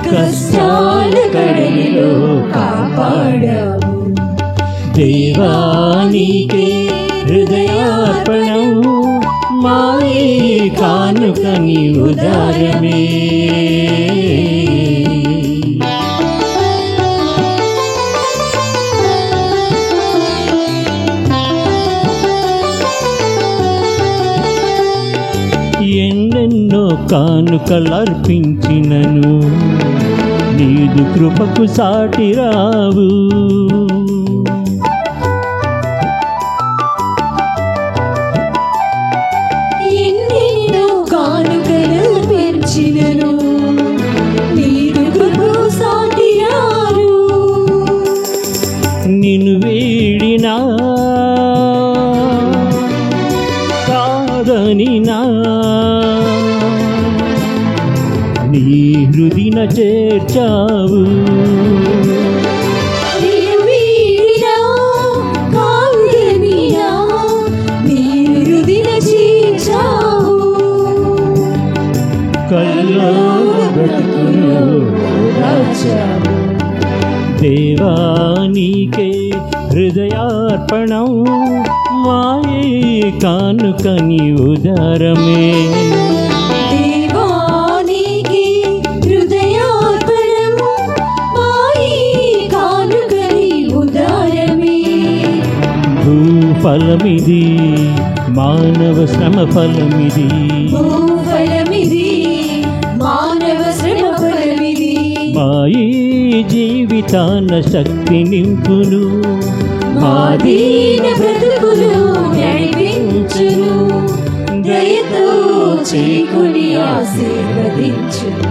కష్టాల కడలిలో కాపాడావు. దేవానికి హృదయార్పణము, మా ఈ కానుకని ఉదారమే. ఎన్నెన్నో కానుకలర్పించినను నీదు కృపకు సాటి రావు. ఎన్నెన్నో కానుకలు పెంచినను నీదు కృపకు సాటి రారు. నిన్ను వీడినా కాదనినా నీ హృదిన చేర్చావు. నిన్ను వీడినా కాదనినా నీ హృదయ చేర్చావు. కల్లో బ్రతుకును ఓదార్చావు. దేవానికే హృదయార్పణం, మా ఈ కానుకని ఉదారమే. దేవానికి హృదయార్పణము, మా ఈ కానుకని ఉదారమే. భూఫలమిది, మానవ శ్రమ ఫలమిది, భూఫలమిది, మానవ శ్రమ ఫలమిది. మా ఈ జీవితాన శక్తి నింపును, మా దీన బ్రతుకులు నడిపించును, దయతో చేకొని ఆశీర్వదించును.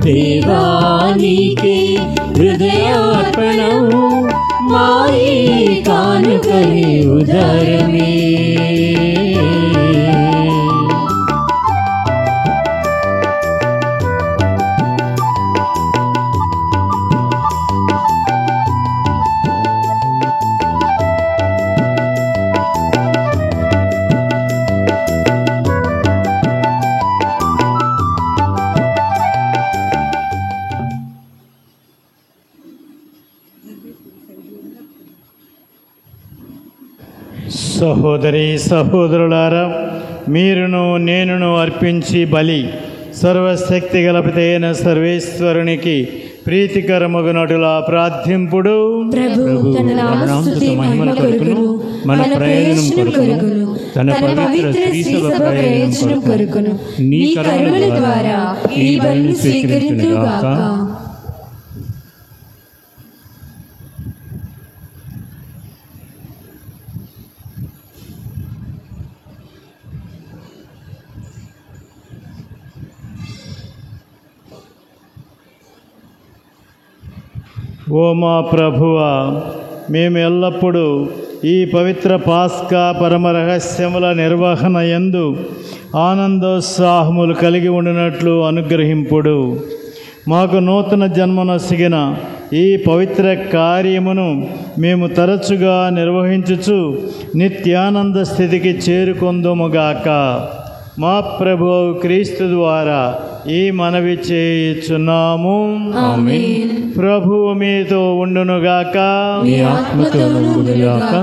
దేవానికి హృదయార్పణం, మా ఈ కానుకని ఉదారమే. సహోదరి సహోదరులారా, మీరును నేనును అర్పించి బలి సర్వశక్తి గలపితైన సర్వేశ్వరునికి ప్రీతికరమగునటులా ప్రార్థింపుడు. ప్రభు తన నామస్తుతి మహిమ కొరకును, మన ప్రయోజనం కొరకును, తన పవిత్ర శ్రీసభ ప్రయోజనం కొరకును నీ కరుణల ద్వారా ఈ బలిని స్వీకరించుగాక. ఓ మా ప్రభువా, మేము ఎల్లప్పుడూ ఈ పవిత్ర పాస్కా పరమ రహస్యముల నిర్వహణ యందు ఆనందోత్సాహములు కలిగి ఉండినట్లు అనుగ్రహింపుడు. మాకు నూతన జన్మనొసగిన ఈ పవిత్ర కార్యమును మేము తరచుగా నిర్వహించుచు నిత్యానంద స్థితికి చేరుకొందుముగాక. మా ప్రభువు క్రీస్తు ద్వారా ఈ మనవి చేయుచున్నాము. ఆమేన్. ప్రభువు మీతో ఉండునుగాక. మీ ఆత్మతోనూ ఉండుగాక.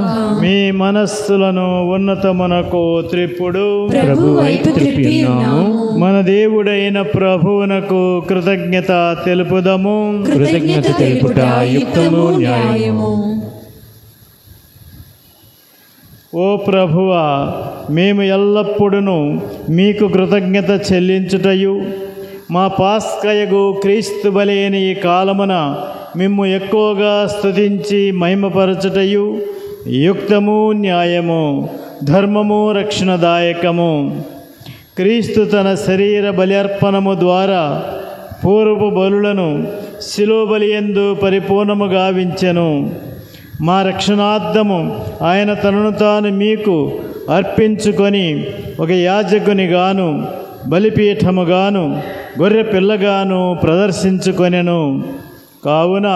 మీ మనస్సులను ఉన్నతమునకు త్రిప్పుడు ప్రభు వైపు త్రిప్పి ఉన్నాము. మన దేవుడైన ప్రభువునకు కృతజ్ఞత తెలుపుదము. కృతజ్ఞత తెలుపుట యుక్తము, న్యాయము. ఓ ప్రభువా, మేము ఎల్లప్పుడూ మీకు కృతజ్ఞత చెల్లించుటయు మా పాస్కయగు క్రీస్తు బలైన ఈ కాలమున మిమ్ము ఎక్కువగా స్తుతించి మహిమపరచుటయు యుక్తము, న్యాయము, ధర్మము, రక్షణదాయకము. క్రీస్తు తన శరీర బలి ద్వారా పూర్వపు బలులను శిలువ బలియందు పరిపూర్ణము గావించెను. మా రక్షణార్థము ఆయన తనను తాను మీకు అర్పించుకొని ఒక యాజకునిగాను బలిపీఠముగాను గొర్రె పిల్లగాను ప్రదర్శించుకొనెను. కావున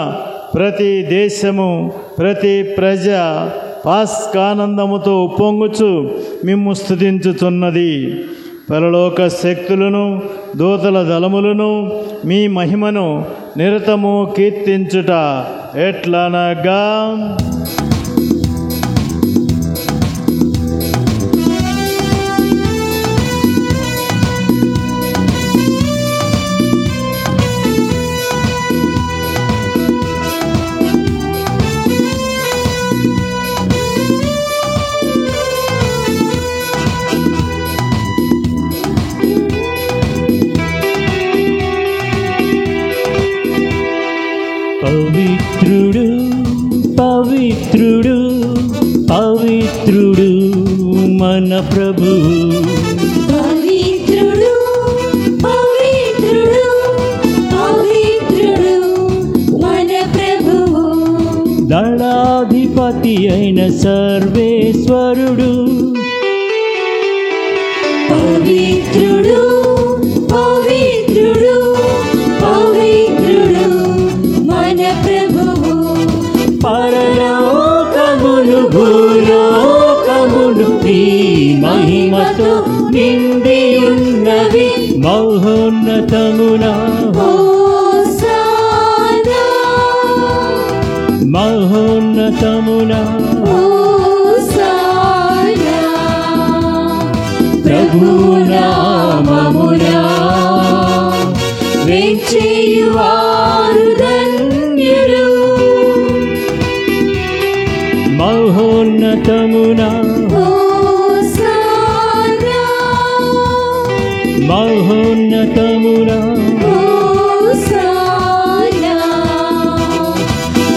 ప్రతి దేశము ప్రతి ప్రజ పాస్కానందముతో ఉప్పొంగుచు మిమ్ము స్తుతించుచున్నది. పరలోక శక్తులను దూతల దళములను మీ మహిమను నిరతము కీర్తించుట ఎట్లనగా, పవిత్రుడు పవిత్రుడు పవిత్రుడు మన ప్రభు. పవిత్రుడు పవిత్రుడు పవిత్రుడు మన ప్రభువు. దళాధిపతి అయిన సర్వేశ్వరుడు. పవిత్రుడు పవిత్రుడు పవిత్రుడు మన ప్రభువు. పరలోకములు భూలోకములు ఈ మహిమతో నిండి ఉన్నవి. మహోన్నతమున హోసానా మహోన్నతమున హోసానా. ప్రభునామమునా వేంచేయువారు ధన్యులు. మహోన్నతమున హోసానా మహోన్నతమున హోసానా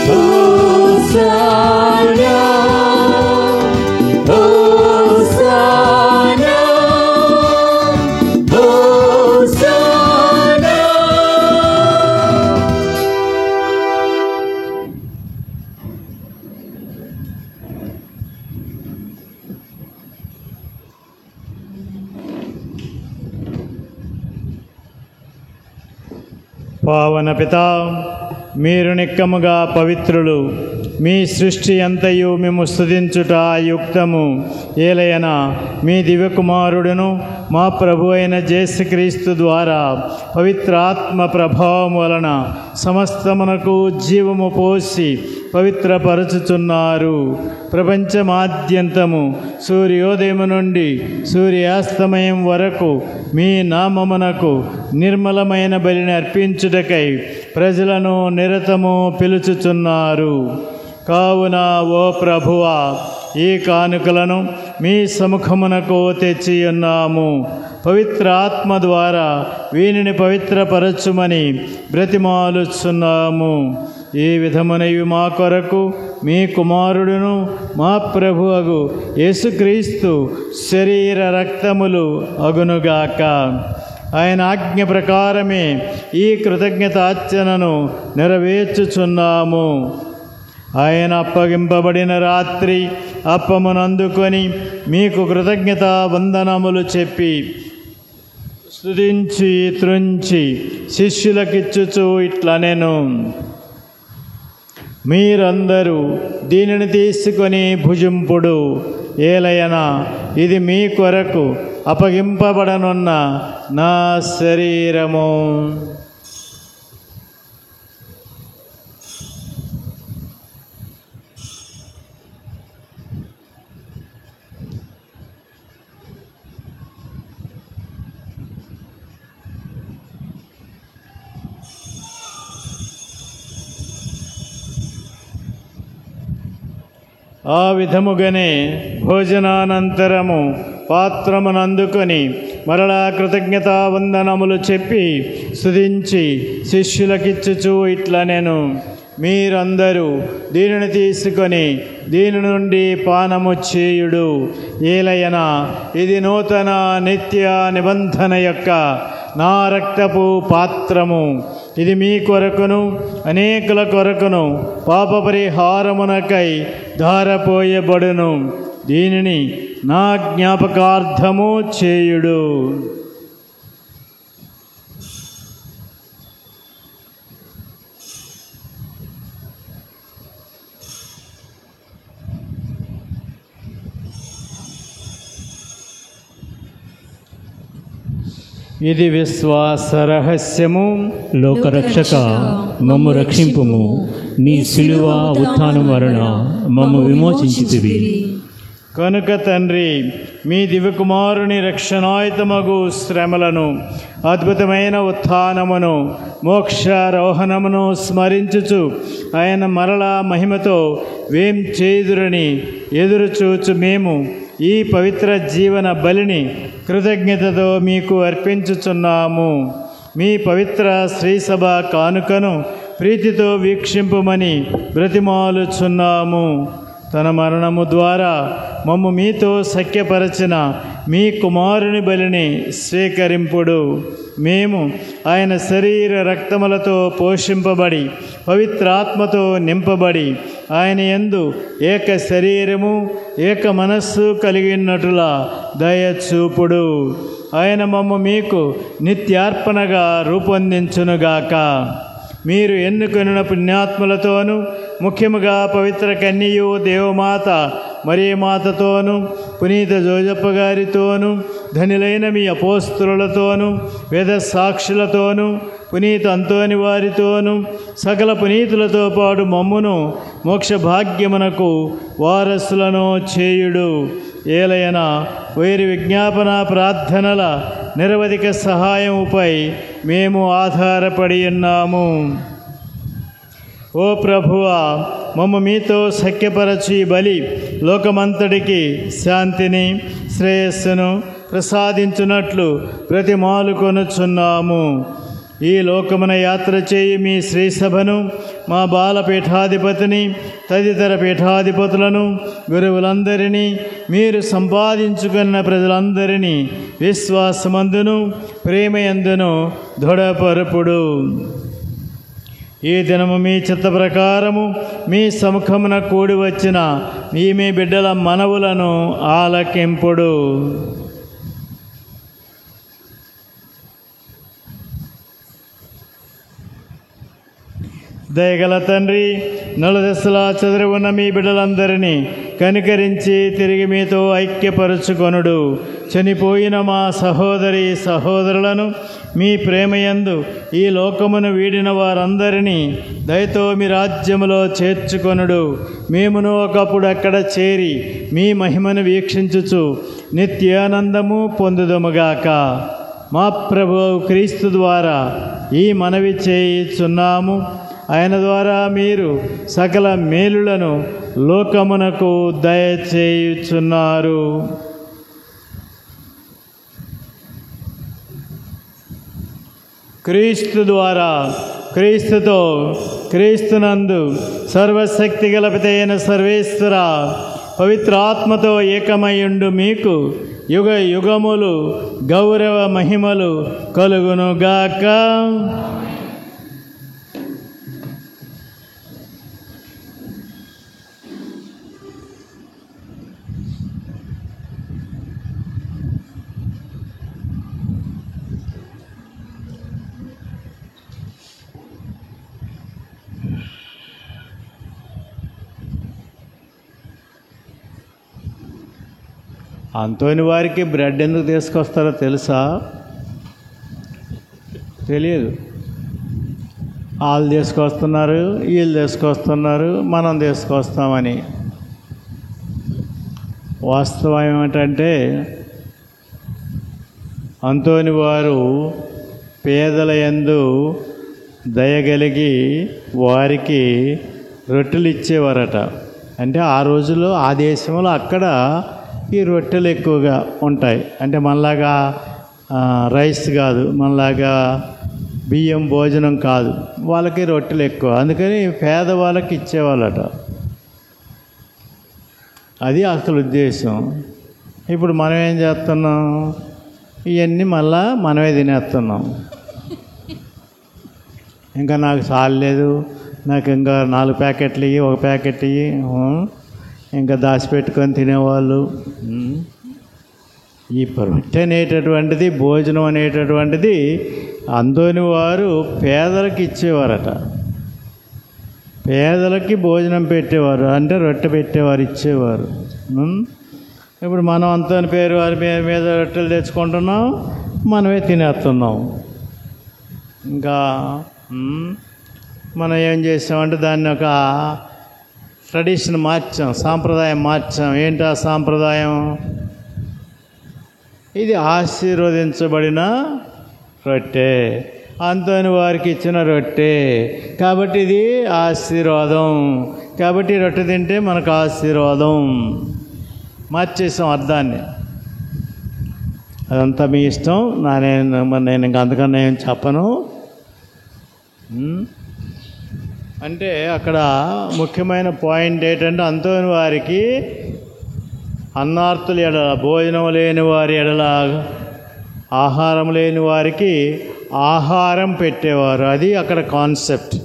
హోసానా హోసానా హోసానా. పావన పితా, మీరు నిక్కముగా పవిత్రులు. మీ సృష్టి అంతయు మేము స్తుతించుట యుక్తము. ఏలయనా మీ దివ్యకుమారుడును మా ప్రభు అయిన యేసుక్రీస్తు ద్వారా పవిత్రాత్మ ప్రభావం వలన సమస్తమునకు జీవము పోసి పవిత్రపరచుచున్నారు. ప్రపంచమాద్యంతము సూర్యోదయము నుండి సూర్యాస్తమయం వరకు మీ నామమునకు నిర్మలమైన బలిని అర్పించుటకై ప్రజలను నిరతము పిలుచుచున్నారు. కావున ఓ ప్రభువా, ఈ కానుకలను మీ సముఖమునకు తెచ్చియున్నాము. పవిత్ర ఆత్మ ద్వారా వీనిని పవిత్రపరచుమని బ్రతిమాలుచున్నాము. ఈ విధమునవి మా కొరకు మీ కుమారుడును మా ప్రభువగు యేసుక్రీస్తు శరీర రక్తములు అగునుగాక. ఆయన ఆజ్ఞ ప్రకారమే ఈ కృతజ్ఞతార్చనను నెరవేర్చుచున్నాము. ఆయన అప్పగింపబడిన రాత్రి అప్పమునందుకొని మీకు కృతజ్ఞత వందనములు చెప్పి స్తుతించి త్రుంచి శిష్యులకిచ్చుచు ఇట్లనెను, మీరందరూ దీనిని తీసుకొని భుజింపుడు, ఏలయనా ఇది మీ కొరకు అప్పగింపబడనున్న నా శరీరము. ఆ విధముగానే భోజనానంతరము పాత్రమునందుకొని మరలా కృతజ్ఞతావందనములు చెప్పి స్తుతించి శిష్యులకిచ్చుచు ఇట్లనెను, మీరందరూ దీనిని తీసుకొని దీని నుండి పానము చేయుడు, ఏలయనా ఇది నూతన నిత్య నిబంధన యొక్క నా రక్తపు పాత్రము. ఇది మీ కొరకును అనేకుల కొరకును పాప పరిహారమునకై ధారపోయబడును. దీనిని నా జ్ఞాపకార్థము చేయుడు. ఇది విశ్వాస రహస్యము. లోకరక్షక మమ్ము రక్షింపుము, నీ శిలువ ఉత్థానం వలన మమ్ము విమోచించితివి. కనుక తండ్రి, మీ దివ్యకుమారుని రక్షణాయుతమగు శ్రమలను, అద్భుతమైన ఉత్థానమును, మోక్షారోహణమును స్మరించుచు ఆయన మరలా మహిమతో వేం చేదురని ఎదురుచూచు మేము ఈ పవిత్ర జీవన బలిని కృతజ్ఞతతో మీకు అర్పించుచున్నాము. మీ పవిత్ర శ్రీసభ కానుకను ప్రీతితో వీక్షింపుమని బ్రతిమాలుచున్నాము. తన మరణము ద్వారా మమ్ము మీతో సఖ్యపరచిన మీ కుమారుని బలిని స్వీకరింపుడు. మేము ఆయన శరీర రక్తములతో పోషింపబడి పవిత్రాత్మతో నింపబడి ఆయన యందు ఏక శరీరము ఏక మనస్సు కలిగినట్లుగా దయచూపుడు. ఆయన మమ్ము మీకు నిత్యార్పణగా రూపొందించునుగాక. మీరు ఎన్నుకొనిన పుణ్యాత్ములతోనూ, ముఖ్యముగా పవిత్ర కన్యయు దేవమాత మరియమాతతోనూ, పునీత జోజప్ప గారితోనూ, ధనులైన మీ అపోస్తులతోనూ, వేద సాక్షులతోనూ, పునీత అంతోని వారితోనూ, సకల పునీతులతో పాటు మమ్మును మోక్ష భాగ్యమునకు వారసులను చేయుడు. ఏలయనా వీరి విజ్ఞాపన ప్రార్థనల నిరవధిక సహాయముపై మేము ఆధారపడి ఉన్నాము. ఓ ప్రభువా, మమ్ము మీతో సఖ్యపరచి బలి లోకమంతటికి శాంతిని శ్రేయస్సును ప్రసాదించున్నట్లు ప్రతిమాలుకొనుచున్నాము. ఈ లోకమున యాత్ర చేయి మీ శ్రీసభను, మా బాలపీఠాధిపతిని, తదితర పీఠాధిపతులను, గురువులందరినీ, మీరు సంపాదించుకున్న ప్రజలందరినీ విశ్వాసమందును ప్రేమయందును దృఢపరుపుడు. ఈ దినము మీ చిత్త ప్రకారము మీ సముఖమున కూడి వచ్చిన మీ బిడ్డల మనవులను ఆలకింపుడు. దయగల తండ్రి, నలుదశలా చెదరి ఉన్న మీ బిడ్డలందరినీ కనికరించి తిరిగి మీతో ఐక్యపరుచుకొనుడు. చనిపోయిన మా సహోదరి సహోదరులను మీ ప్రేమయందు ఈ లోకమును వీడిన వారందరినీ దయతో మీ రాజ్యములో చేర్చుకొనుడు. మేమును ఒకప్పుడు అక్కడ చేరి మీ మహిమను వీక్షించుచు నిత్యానందము పొందుదముగాక. మా ప్రభువు క్రీస్తు ద్వారా ఈ మనవి చేయుచున్నాము. ఆయన ద్వారా మీరు సకల మేలులను లోకమునకు దయచేయుచున్నారు. క్రీస్తు ద్వారా, క్రీస్తుతో, క్రీస్తునందు సర్వశక్తి గల పితైన సర్వేశ్వర పవిత్రాత్మతో ఏకమయుండు మీకు యుగ యుగములు గౌరవ మహిమలు కలుగునుగాక. అంతోని వారికి బ్రెడ్ ఎందుకు తీసుకొస్తారో తెలుసా? తెలియదు. వాళ్ళు తీసుకొస్తున్నారు, వీళ్ళు తీసుకొస్తున్నారు, మనం తీసుకొస్తామని. వాస్తవం ఏమిటంటే అంతోని వారు పేదల యందు దయగలిగి వారికి రొట్టెలు ఇచ్చేవారట. అంటే ఆ రోజుల్లో ఆ దేశంలో అక్కడ ఈ రొట్టెలు ఎక్కువగా ఉంటాయి. అంటే మనలాగా రైస్ కాదు, మనలాగా బియ్యం భోజనం కాదు, వాళ్ళకి రొట్టెలు ఎక్కువ. అందుకని పేదవాళ్ళకి ఇచ్చేవాళ్ళట. అది అసలు ఉద్దేశం. ఇప్పుడు మనం ఏం చేస్తున్నాం? ఇవన్నీ మళ్ళా మనమే తినేస్తున్నాం. ఇంకా నాకు చాలలేదు, నాకు ఇంకా 4 ప్యాకెట్లు ఇవి, 1 ప్యాకెట్ ఇవి, ఇంకా దాచిపెట్టుకొని తినేవాళ్ళు. ఈ రొట్టె అనేటటువంటిది, భోజనం అనేటటువంటిది అంతోని వారు పేదలకు ఇచ్చేవారట. పేదలకి భోజనం పెట్టేవారు, అంటే రొట్టె పెట్టేవారు, ఇచ్చేవారు. ఇప్పుడు మనం అంతోని పేరు వారి మీద రొట్టెలు తెచ్చుకుంటున్నాం, మనమే తినేస్తున్నాం. ఇంకా మనం ఏం చేసామంటే దాన్ని ఒక ట్రెడిషన్ మార్చాం, సాంప్రదాయం మార్చాం. ఏంటి ఆ సాంప్రదాయం? ఇది ఆశీర్వదించబడిన రొట్టె, అంతోని వారికి ఇచ్చిన రొట్టె, కాబట్టి ఇది ఆశీర్వాదం. కాబట్టి రొట్టె తింటే మనకు ఆశీర్వాదం. మార్చేసాం అర్థాన్ని. అదంతా మీ ఇష్టం. నేను ఇంక అంతకన్నా ఏం చెప్పను. అంటే అక్కడ ముఖ్యమైన పాయింట్ ఏంటంటే అంతోని వారికి అన్నార్తుల ఎడల, భోజనం లేని వారి ఎడల, ఆహారం లేని వారికి ఆహారం పెట్టేవారు. అది అక్కడ కాన్సెప్ట్.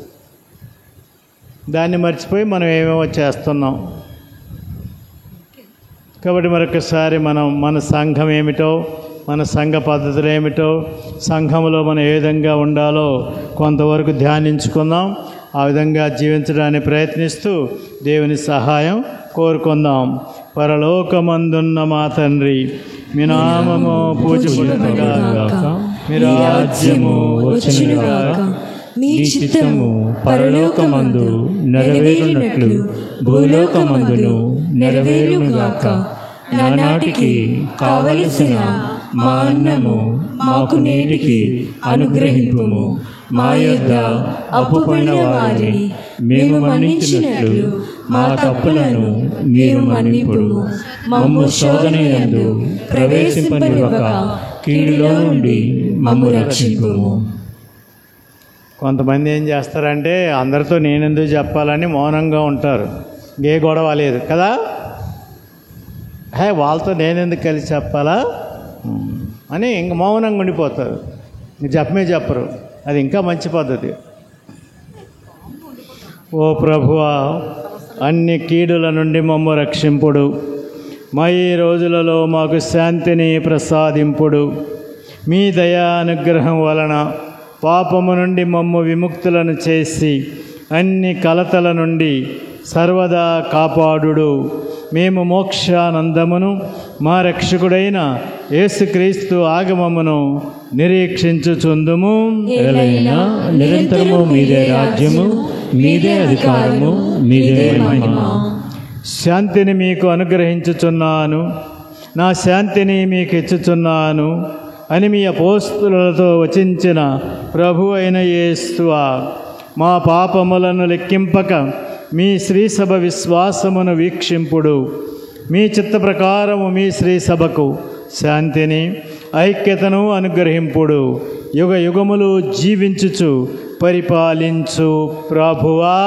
దాన్ని మర్చిపోయి మనం ఏమేమో చేస్తున్నాం. కాబట్టి మరొకసారి మన సంఘం ఏమిటో, మన సంఘ పద్ధతులు ఏమిటో, సంఘంలో మనం ఏ విధంగా ఉండాలో కొంతవరకు ధ్యానించుకుందాం. ఆ విధంగా జీవించడానికి ప్రయత్నిస్తూ దేవుని సహాయం కోరుకుందాం. పరలోకమందున్న మా తండ్రి, మీ నామము పూజింపబడుగాక, మీ రాజ్యము వచ్చునుగాక, మీ చిత్తము పరలోకమందు నెరవేరునట్లు భూలోకమందును నెరవేరునుగాక. నానాటికి కావలసిన మా అన్నము మాకు నేటికి అనుగ్రహింపుము. మా యొద్ద అప్పుపడిన వారిని మేము మన్నించినట్లు మా తప్పులను మీరు మన్నింపుము. మమ్ము శోధనయందు ప్రవేశింపనివ్వక కీడులో నుండి మమ్ము రక్షింపుము. కొంతమంది ఏం చేస్తారంటే అందరితో నేనెందుకు చెప్పాలని మౌనంగా ఉంటారు. ఏ గొడవ లేదు కదా, వాళ్ళతో నేనెందుకు కలిసి చెప్పాలా అని ఇంక మౌనంగా ఉండిపోతారు. ఇంక చెప్పరు. అది ఇంకా మంచి పద్ధతి. ఓ ప్రభువా, అన్ని కీడుల నుండి మమ్ము రక్షింపుడు. మా ఈ రోజులలో మాకు శాంతిని ప్రసాదింపుడు. మీ దయా అనుగ్రహం వలన పాపము నుండి మమ్ము విముక్తులను చేసి అన్ని కలతల నుండి సర్వదా కాపాడుడు. మేము మోక్షానందమును మా రక్షకుడైన యేసుక్రీస్తు ఆగమమును నిరీక్షించుచుందుము. ఎలైనా నిరంతరము మీదే రాజ్యము, మీదే అధికారము, మీదే మహిమ. శాంతిని మీకు అనుగ్రహించుచున్నాను, నా శాంతిని మీకు ఇచ్చుచున్నాను అని మీ అపోస్తలులతో వచించిన ప్రభు అయిన యేసువా, మా పాపములను లెక్కింపక మీ శ్రీసభ విశ్వాసమును వీక్షింపుడు. మీ చిత్త ప్రకారము మీ శ్రీసభకు శాంతిని, ఐక్యతను అనుగ్రహింపుడు. యుగ యుగములు జీవించుచు పరిపాలించు ప్రభువా,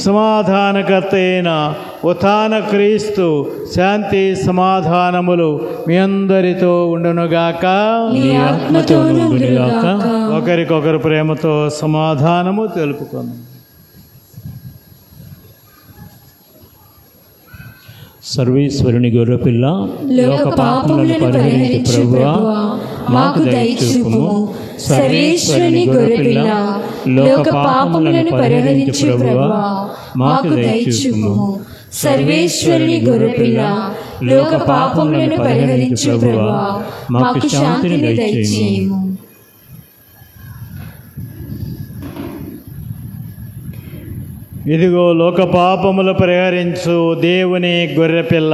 సమాధానకర్త అయిన ఉత్థాన క్రీస్తు శాంతి సమాధానములు మీ అందరితో ఉండునుగాక, ఒకరికొకరు ప్రేమతో సమాధానము తెలుపుకుందాం. సర్వేశ్వరుని గొర్రెపిల్ల, లోక పాపములను పరిహరించు ప్రభువా, మాకు దయచూపుము. సర్వేశ్వరుని గొర్రెపిల్ల, లోక పాపములను పరిహరించు ప్రభువా, మాకు దయచూపుము. సర్వేశ్వరుని గొర్రెపిల్ల, లోక పాపములను పరిహరించు ప్రభువా, మాకు శాంతిని దయచేయము. ఇదిగో లోక పాపములు పరిహరించు దేవుని గొర్రెపిల్ల.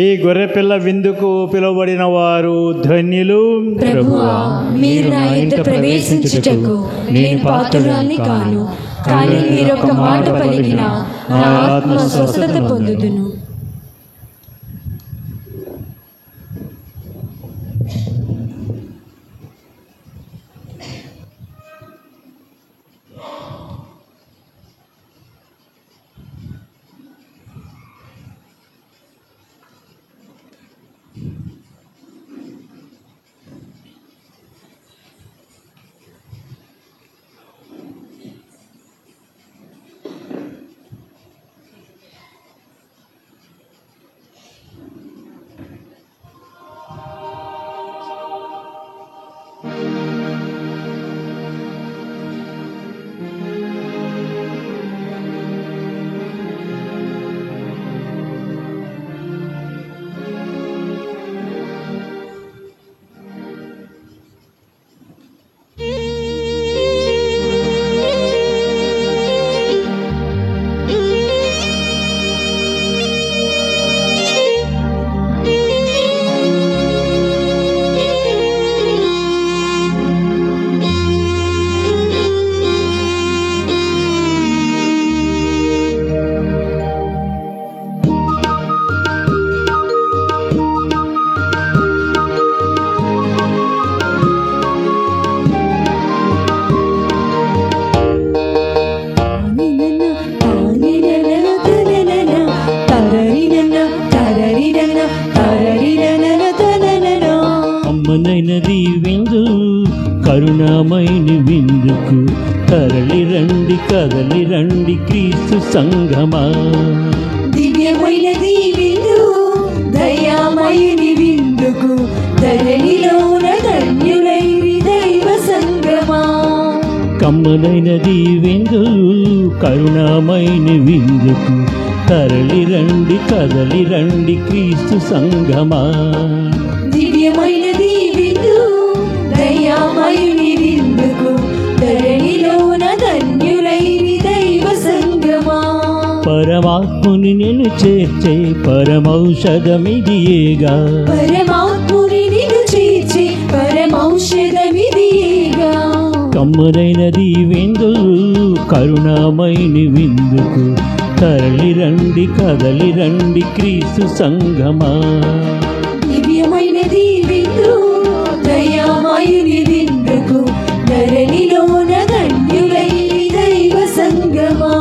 ఈ గొర్రెపిల్ల విందుకు పిలువబడిన వారు ధన్యులు. ప్రభువా, మీరు నా ఇంట ప్రవేశించుటకు నేను పాత్రురాలిని కాను, కానీ మీరు ఒక మాట పలికిన నా ఆత్మ స్వస్థత పొందుదును. కమ్మనైనది విందు, కరుణామైన విందుకు తరలి రండి, కదలి రండి క్రీస్తు సంఘమా. దివ్యమైనది విందు, దయామయుని విందుకు ధరణిలోన ధన్యులైరి దైవ సంగమా. కమ్మనైనది విందు, కరుణామైన విందుకు తరలి రండి, కదలి రండి క్రీస్తు సంఘమా. దివ్యమైనది విందు, దయామయుని విందుకు ధరణిలోన ధన్యులైరి దైవ సంగమా. పరమాత్ముని నేను చేర్చే పరమౌషధమిదియేగా, పరమాత్ముని నిన్ను చేర్చే పరమౌషధమిదియేగా. కమ్మనైనది విందు, కరుణామైన విందుకు తరలి రండి, కదలి రండి క్రీస్తు సంఘమా. దివ్యమైనది విందు, దయామయుని విందుకు ధరణిలోన ధన్యులైరి దైవ సంగమా.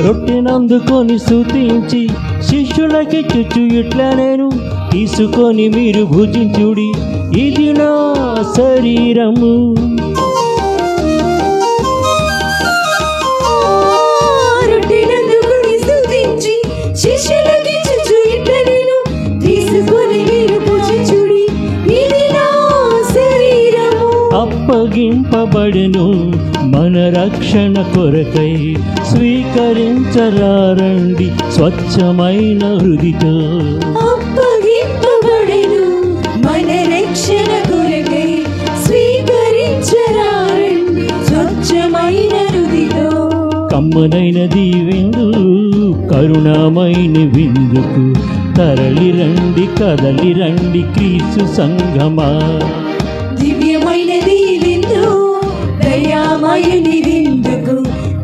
రొట్టెనందుకొని స్తుతించి శిష్యులకి చుచ్చు ఇట్లా నేను తీసుకొని మీరు భుజించుడి, ఇది నా శరీరము. రొట్టెనందుకొని స్తుతించి శిష్యులకి చుచ్చు ఇట్లా నేను తీసుకొని మీరు భుజించుడి, ఇది నా శరీరము. అప్పగింపబడెను మన రక్షణ కొరకై, స్వీకరించరారండి స్వచ్ఛమైన హృదితో. అప్పగింపబడెను మన రక్షణ కొరకై, స్వీకరించరారండి స్వచ్ఛమైన హృదితో. కమ్మనైనది విందు, కరుణామైన విందుకు తరలి రండి, కదలి రండి క్రీస్తు సంఘమా. దివ్యమైనది విందు, దయామయుని విందుకు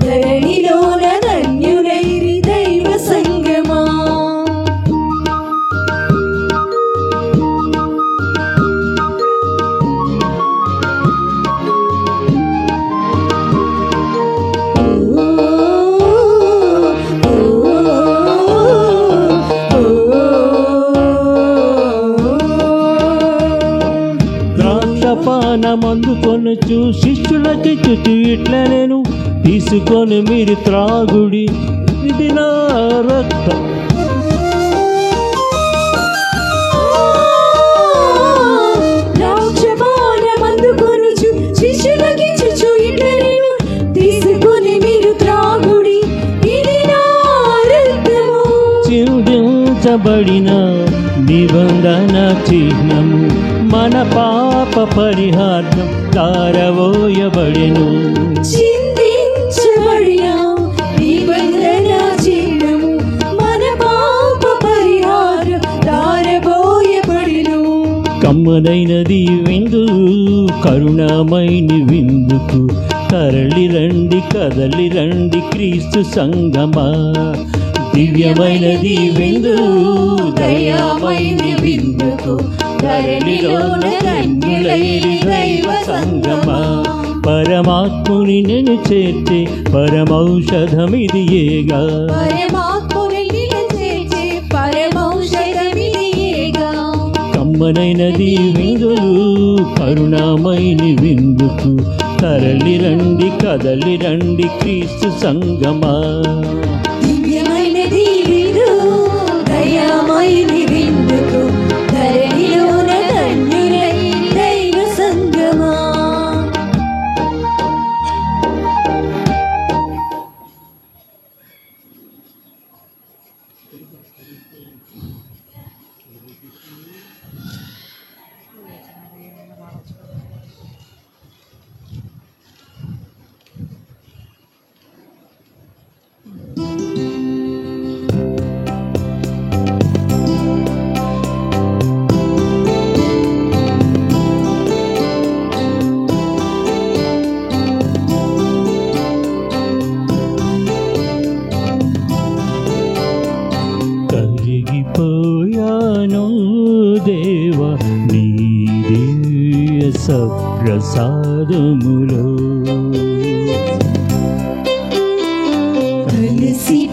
ధరణిలోన ధన్యులైరి దైవ సంగమా. అందుకొనొచ్చు శిష్యులకి చుచు ఇట్లా నేను తీసుకొని మీరు త్రాగుడి ఇది నా రక్తం. చిందించబడిన నిబంధన చిహ్నము మన పాప పరిహారం తారవోయబడెను. చిందించబడిన నిబంధన చిహ్నము మన పాప పరిహారం తారవోయబడెను. కమ్మనైనది విందు కరుణామైని విందుకు తరలి రండి కదలి రండి క్రీస్తు సంగమా. దివ్యమైనది విందు దయామైని విందుకు ధరణిలోన ధన్యులైన దైవ సంగమా. పరమాత్ముని నేను చేర్చే పరమౌషధమిది ఏగా. కమ్మనైనది విందు కరుణామైని విందుకు తరలి రండి కదలి రండి క్రీస్తు సంగమా. దివ్యమైనది విందు దయామైని విందుకు ధరణిలోన ధన్యులైన దైవ సంగమా. కరిగిపోయాను దేవా నీ దివ్య సప్రసాదములో.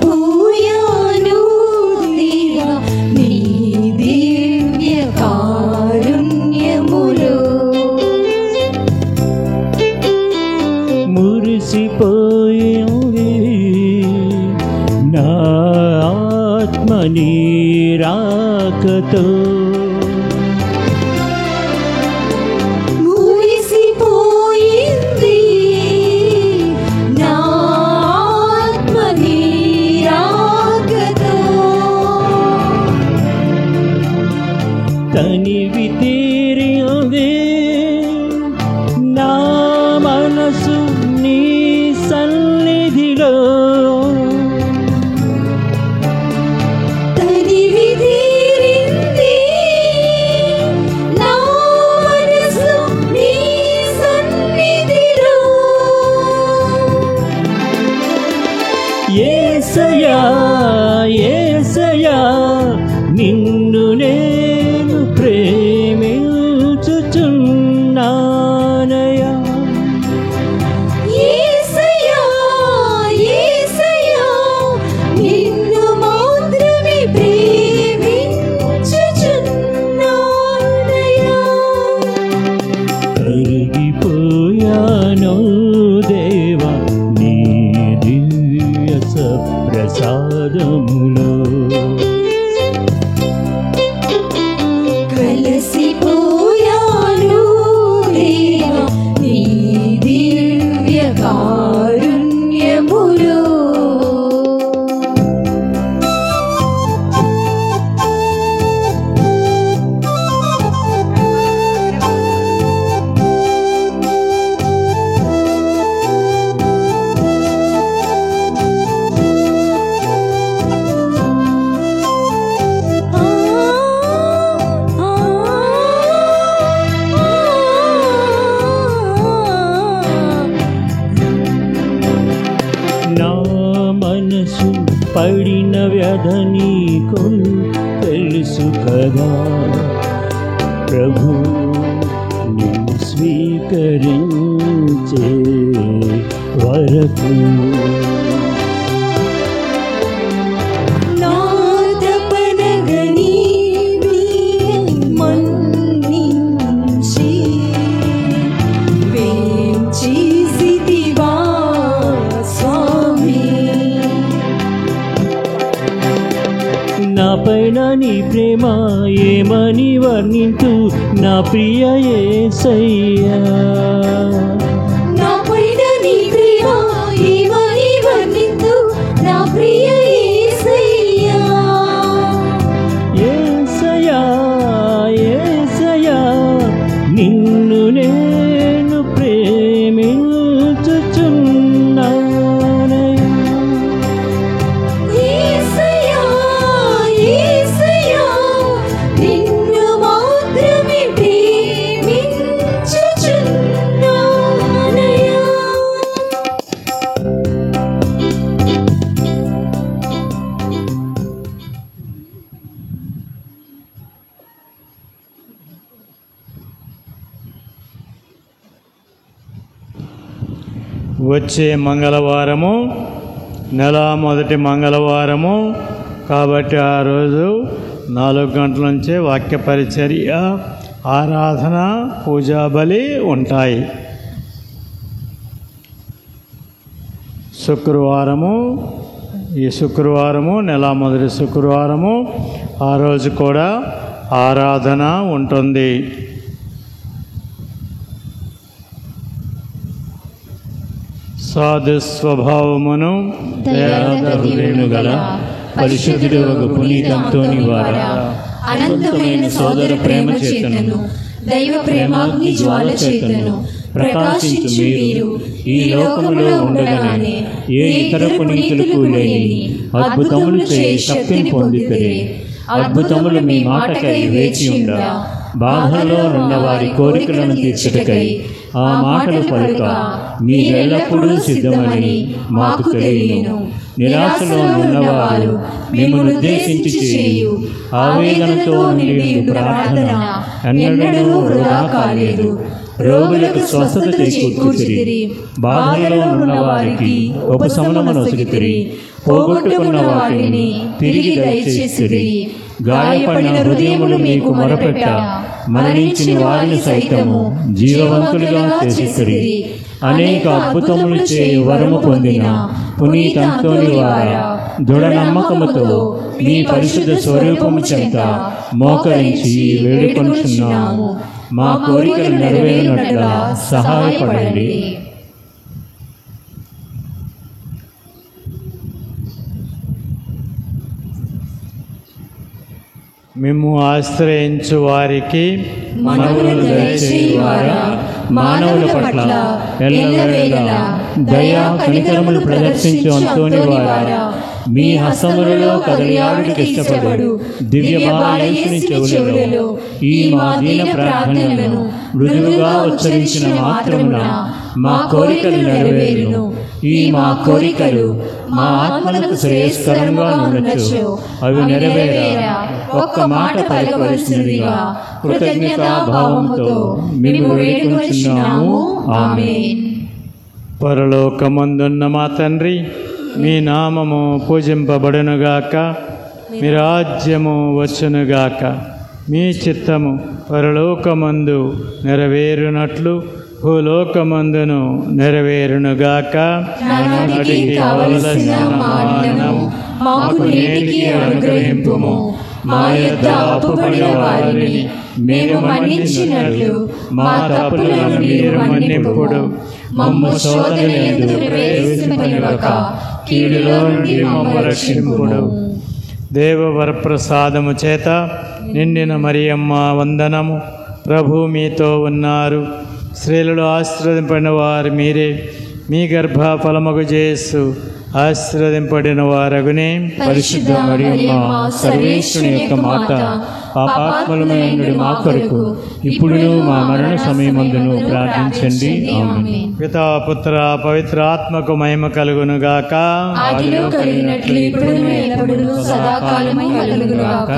కలిసిపోయాను దేవా నీ దివ్య కారుణ్యములో. మురిసిపోయింది నా ఆత్మ నీ రాకతో. మురిసిపోయింది నా ఆత్మ నీ రాకతో. తనివి తీరింది నా మనసు నీ సన్నిధిలో. తనివి తీరింది నా మనసు నీ సన్నిధిలో. యేసయ్యా యేసయ్యా నిన్ను నేను ప్రేమించుచున్నానయ్యా. యేసయ్యా యేసయ్యా నిన్ను మాత్రమే ప్రేమించుచున్నానయ్యా. కరిగిపోయాను దేవా నీ దివ్య సప్రసాదములో. కలిసిపోయాను దేవా నీ దివ్య కారుణ్యములో. నా మనసు పడిన వ్యధ నీకు తెలుసు కదా ప్రభు. నిన్ను స్వీకరించే వరకు నా తపనగని మన్నించి పైన నీ ప్రేమ ఏమని వర్ణింతు నా ప్రియ యేసయ్యా. నా పైన నీ ప్రేమ ఏమని వర్ణింతు నా ప్రియ యేసయ్యా. యేసయ్యా యేసయ్యా నిన్ను నేను ప్రేమించుచున్నానయ్యా. యేసయ్యా యేసయ్యా నిన్ను మాత్రమే ప్రేమించుచున్నానయ్యా. వచ్చే మంగళవారము నెల మొదటి మంగళవారము కాబట్టి ఆ రోజు 4 గంటల నుంచే వాక్య పరిచర్య, ఆరాధన, పూజా బలి ఉంటాయి. ఈ శుక్రవారము నెల మొదటి శుక్రవారము ఆ రోజు కూడా ఆరాధన ఉంటుంది. సాధు స్వభావమును దయాహృదయులు గల పరిశుద్ధుడు ఒక పునీతంతోని వారా అనంతమైన సోదర ప్రేమ చేతను దైవ ప్రేమాగ్ని జ్వాల చేతను ప్రకాశించు మీరు ఈ లోకములో ఉండగానే ఏ ఇతర పునీతులకు లేని అద్భుతములు చేయ శక్తిని పొందితిరి. అద్భుతములు మీ మాటకై వేచి ఉండ బాధలో ఉన్న వారి కోరికలను తీర్చుటకై ఆ మాటలు పలుక మీరెల్లప్పుడూ సిద్ధమని మాకు తెలియను. నిరాశలో ఉన్నవారు మిమ్మల్ని ఉద్దేశించి చేయు ఆవేదనతో నిండి ప్రార్థన ఎన్నడూ వృధా కాలేదు. రోగులకు స్వస్థత చేకూర్చుతిరి, బాధలో ఉన్న వారికి ఉపశమనమనొసగితిరి, పోగొట్టుకున్న వాటిని తిరిగి దయచేసిరి. గాయపడిన హృదయములు మీకు మొరపెట్ట మరణించిన వారిని సైతము జీవవంతులుగా చేసిరి. అనేక అద్భుతములు చేయు వరము పొందిన పునీతంతోని వారా దృఢ నమ్మకముతో మీ పరిశుద్ధ స్వరూపము చెంత మోకరించి వేడుకొనుచున్నాము. మా కోరికలు నెరవేరినట్లా సహాయపడండి. మేము ఆశ్రయించు వారికి మనవులు దయచేయువారా మానవుల పట్ల ఎల్లవేళలా దయా కనికరములు ప్రదర్శించు అంతోని వారా మీ హస్తములలో కదలియాడుటకు ఇష్టపడు దివ్య బాలయేసుని చెవులలో ఈ మా దీన ప్రార్థనలను మృదువుగా ఉచ్చరించిన మాత్రమున మా కోరికలు నెరవేరును. ఈ మా కోరికలు మా ఆత్మలకు శ్రేయస్కరంగా ఉండొచ్చు. అవి నెరవేరా ఒక్క మాట పలకవలసినదిగా కృతజ్ఞతా భావంతో మేము వేడుకొనుచున్నాము. ఆమేన్. పరలోకమందున్న మా తండ్రి, మీ నామము పూజింపబడునుగాక, మీ రాజ్యము వచ్చునుగాక, మీ చిత్తము పరలోకమందు నెరవేరునట్లు భూలోకమందును నెరవేరునుగాక. నానాటికి కావలసిన మా అన్నము మాకు నేటికి అనుగ్రహింపుము. మా యొద్ద అప్పుపడిన వారిని మేము మన్నించినట్లు మా తప్పులను మీరు మన్నింపుడు. మమ్ము శోధనయందు ప్రవేశింపనివ్వక కీడులో నుండి మమ్ము రక్షింపుడు. దేవవరప్రసాదము చేత నిండిన మరియమ్మ వందనము. ప్రభు మీతో ఉన్నారు. స్త్రీలలో ఆశీర్వదింపడిన వారు మీరే. మీ గర్భఫలముగు యేసు ఆశీర్వదింపడిన వారగునే. పరిశుద్ధ మరియమ్మ సర్వేశ్వరుని యొక్క మాత, పాపాత్ములమైన మా కొరకు ఇప్పుడును మా మరణ సమయమందును ప్రార్థించండి. ఆమేన్. పితా పుత్ర పవిత్రాత్మకు మహిమ కలుగునుగాక. ఆదిలో కలిగినట్లు ఇప్పుడును ఎల్లప్పుడూ సదాకాలము కలుగునుగాక.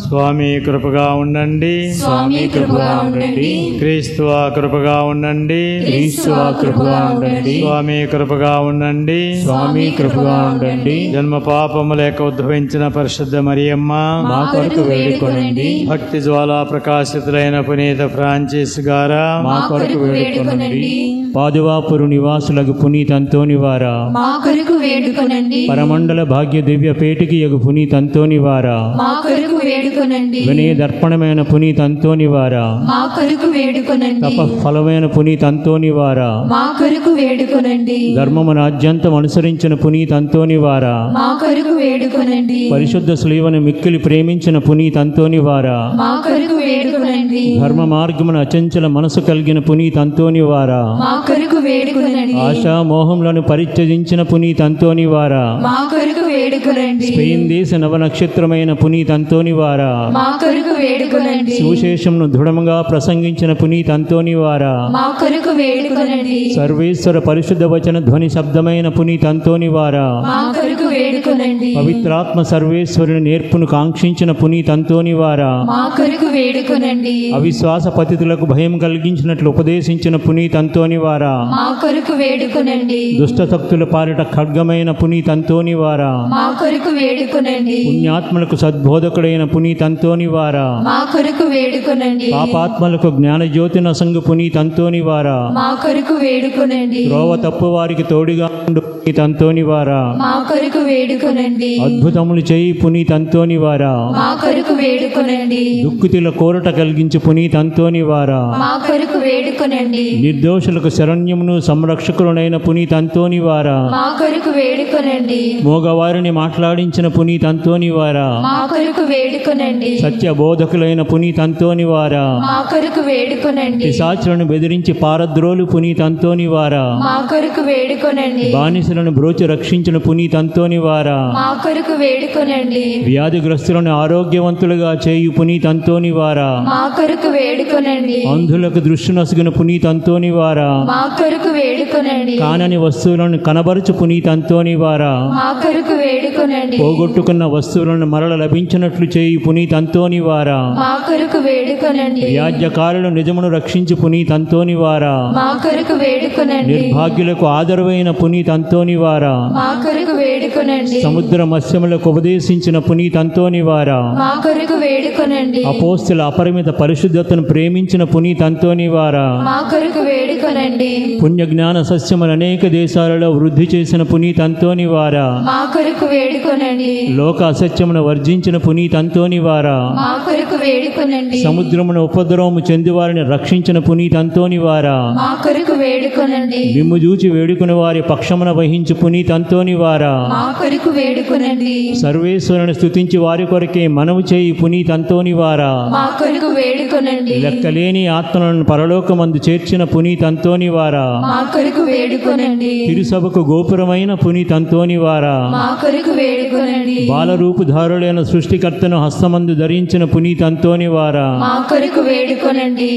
స్వామి కృపగా ఉండండి. స్వామి కృపగా ఉండండి. క్రీస్తు కృపగా ఉండండి. క్రీస్తు కృపగా ఉండండి. స్వామి కృపగా ఉండండి. స్వామి కృపగా ఉండండి. జన్మ పాపము లేక ఉద్భవించిన పరిశుద్ధ మరియమ్మ, మా కొరకు వేడుకొనండి. భక్తి జ్వాలా ప్రకాశితులైన పునీత ఫ్రాన్సిస్ గారా, మా కొరకు వేడుకొనండి. పాదువాపురు నివాసులకు పునీత అంతోనివారా, మా కొరకు వేడుకొనండి. పరమండల భాగ్య దివ్య పేటికి యగు పునీత అంతోనివారా, మా కొరకు వేడుకొనండి. వినయ దర్పణమైన పునీత అంతోనివారా, మా కొరకు వేడుకొనండి. తప ఫలమైన పునీత అంతోనివారా, మా కొరకు వేడుకొనండి. ధర్మమును ఆద్యంతం అనుసరించిన పునీత అంతోనివారా, మా కొరకు వేడుకొనండి. పరిశుద్ధ స్లీవను మిక్కిలి ప్రేమించిన పునీత అంతోనివారా, మా కొరకు వేడుకొనండి. ధర్మ మార్గమును అచంచల మనసు కలిగిన పునీత అంతోనివారా, మా కొరకు వేడుకొనండి. ఆశా మోహములను పరిత్యజించిన పునీత అంతోనివారా, మా కొరకు వేడుకొనండి. స్పెయిన్ దేశ నవ నక్షత్రమైన పునీత అంతోనివారా, మా కొరకు వేడుకొనండి. సువిశేషమును దృఢముగా ప్రసంగించిన పునీత అంతోనివారా, మా కొరకు వేడుకొనండి. సర్వేశ్వర పరిశుద్ధ వచన ధ్వని శబ్దమైన పునీత అంతోనివారా, మా కొరకు వేడుకొనండి. పవిత్రాత్మ సర్వేశ్వరుని నేర్పును కాంక్షించిన పునీత అంతోనివారా, మా కొరకు వేడుకొనండి. అవిశ్వాస పతితులకు భయం కలిగించినట్లు ఉపదేశించిన పునీత అంతోనివారా, మా కొరకు వేడుకొనండి. దుష్ట శక్తుల పాలిట ఖడ్గమైన పునీత అంతోనివారా, మా కొరకు వేడుకొనండి. పుణ్యాత్మలకు సద్బోధకుడైన పునీత అంతోనివారా, మా కొరకు వేడుకొనండి. పాపాత్మలకు జ్ఞానజ్యోతి నసంగు పునీత అంతోనివారా, మా కొరకు వేడుకొనండి. త్రోవ తప్పు వారికి తోడుగా ఉండు పునీత అంతోనివారా, మా కొరకు వేడుకొనండి. అద్భుతములు చేయి పునీత అంతోనివారా, మా కొరకు వేడుకొనండి. దుఃఖితుల కోరట కలిగించి పునీత అంతోనివారా, మా కొరకు వేడుకొనండి. నిర్దోషులకు శరణ్యమును సంరక్షకులనైన పునీత అంతోనివారా, మా కొరకు వేడుకొనండి. మోగవారిని మాట్లాడించిన పునీత అంతోనివారా, మా కొరకు వేడుకొనండి. సత్య బోధకులైన పునీత అంతోనివారా, మా కొరకు వేడుకొనండి. పిశాచులను బెదిరించి పారద్రోలు పునీత అంతోనివారా, మా కొరకు వేడుకొనండి. బానిసలను బ్రోచి రక్షించిన పునీత అంతోనివారా, మా కొరకు వేడుకొనండి. వ్యాధిగ్రస్తులను ఆరోగ్యవంతులుగా చేయు పునీత అంతోనివారా, మా కొరకు వేడుకొనండి. అంధులకు దృష్టి నొసగిన పునీత అంతోనివారా, మా కొరకు వేడుకొనండి. కానని వస్తువులను కనబరుచు పునీత అంతోనివారా, మా కొరకు వేడుకొనండి. పోగొట్టుకున్న వస్తువులను మరల లభించినట్లు చేయు పునీత అంతోనివారా, మా కొరకు వేడుకొనండి. వ్యాజ్యకారులు నిజమును రక్షించు పునీత అంతోనివారా, మా కొరకు వేడుకొనండి. నిర్భాగ్యులకు ఆదరవైన పునీత అంతోనివారా, మా కొరకు వేడుకొనండి. సముద్ర మత్స్యములకు ఉపదేశించిన పునీత అంతోనివారా, మా కొరకు వేడుకొనండి. అపోస్తుల అపరిమిత పరిశుద్ధతను ప్రేమించిన పునీత అంతోనివారా, మా కొరకు వేడుకొనండి. పుణ్య జ్ఞాన సస్యములు అనేక దేశాలలో వృద్ధి చేసిన పునీత అంతోనివారా, మా కొరకు వేడుకొనండి. లోక అసత్యమును వర్జించిన పునీత అంతోనివారా, మా కొరకు వేడుకొనండి. సముద్రమును ఉపద్రవము చెంది వారిని రక్షించిన పునీత అంతోనివారా, మా కొరకు వేడుకొనండి. మిమ్ము చూచి వేడుకుని వారి పక్షమున వహించు పునీత అంతోనివారా, మా కొరకు వేడుకొనండి. సర్వేశ్వరుని స్తుతించి వారి కొరకే మనవు చేయి పునీత అంతోనివారా, మా కొరకు వేడుకొనండి. లెక్కలేని ఆత్మలను పరలోకమందు చేర్చిన పునీత అంతోనివారా, మా కొరకు వేడుకొనండి. తిరుసభకు గోపురమైన పునీత అంతోనివారా, మా కొరకు వేడుకొనండి. బాలరూపుధారులైన సృష్టికర్తను హస్తమందు ధరించిన పునీత అంతోనివారా, మా కొరకు వేడుకొనండి.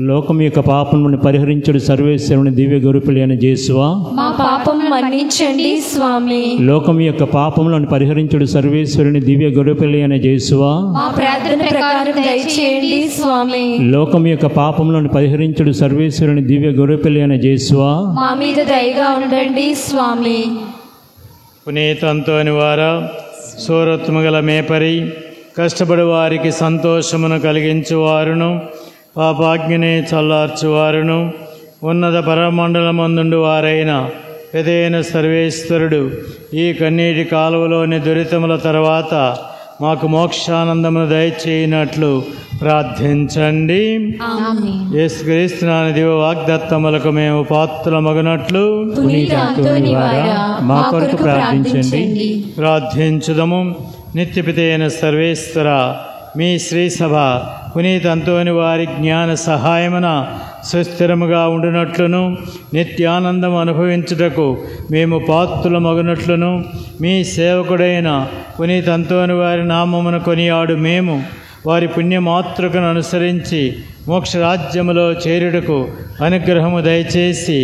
లోకం యొక్క పాపమును పరిహరించుడు సర్వేశ్వరుని దివ్య గొరుపులైన జేసువా, మా పాపం మన్నించండి స్వామి. లోకం యొక్క పాపములను పరిహరించుడు సర్వేశ్వరుని దివ్య గొరుపులైన జేసువా, మా ప్రార్థన ప్రకారం దయచేయండి స్వామి. లోకం యొక్క పాపములను పరిహరించుడు సర్వేశ్వరుని దివ్య గొరుపులైన జేసువా, మా మీద దయగా ఉండండి స్వామి. పునీత అంతోనివారా, సూరత్వము గల మేపరి, కష్టపడి వారికి సంతోషమును కలిగించువారును, పాపాజ్ఞని చల్లార్చువారును, ఉన్నత పరమండలమందుండు వారైన పెదైన సర్వేశ్వరుడు ఈ కన్నీటి కాలువలోని దురితముల తర్వాత మాకు మోక్షానందమును దయచేయనట్లు ప్రార్థించండి. యేసుక్రీస్తునాని దివ్య వాగ్దత్తములకు మేము పాత్రమగునట్లు పునీత అంతోనివారా, మా కొరకు ప్రార్థించండి. ప్రార్థించుదము. నిత్యపితైన సర్వేశ్వర, మీ శ్రీసభ పునీత అంతోని వారి జ్ఞాన సహాయమున సుస్థిరముగా ఉండునట్లును, నిత్యానందం అనుభవించుటకు మేము పాత్రులమగునట్లును, మీ సేవకుడైన పునీత అంతోని వారి నామమును కొనియాడు మేము వారి పుణ్యమాతృకను అనుసరించి మోక్షరాజ్యములో చేరుటకు అనుగ్రహము దయచేసి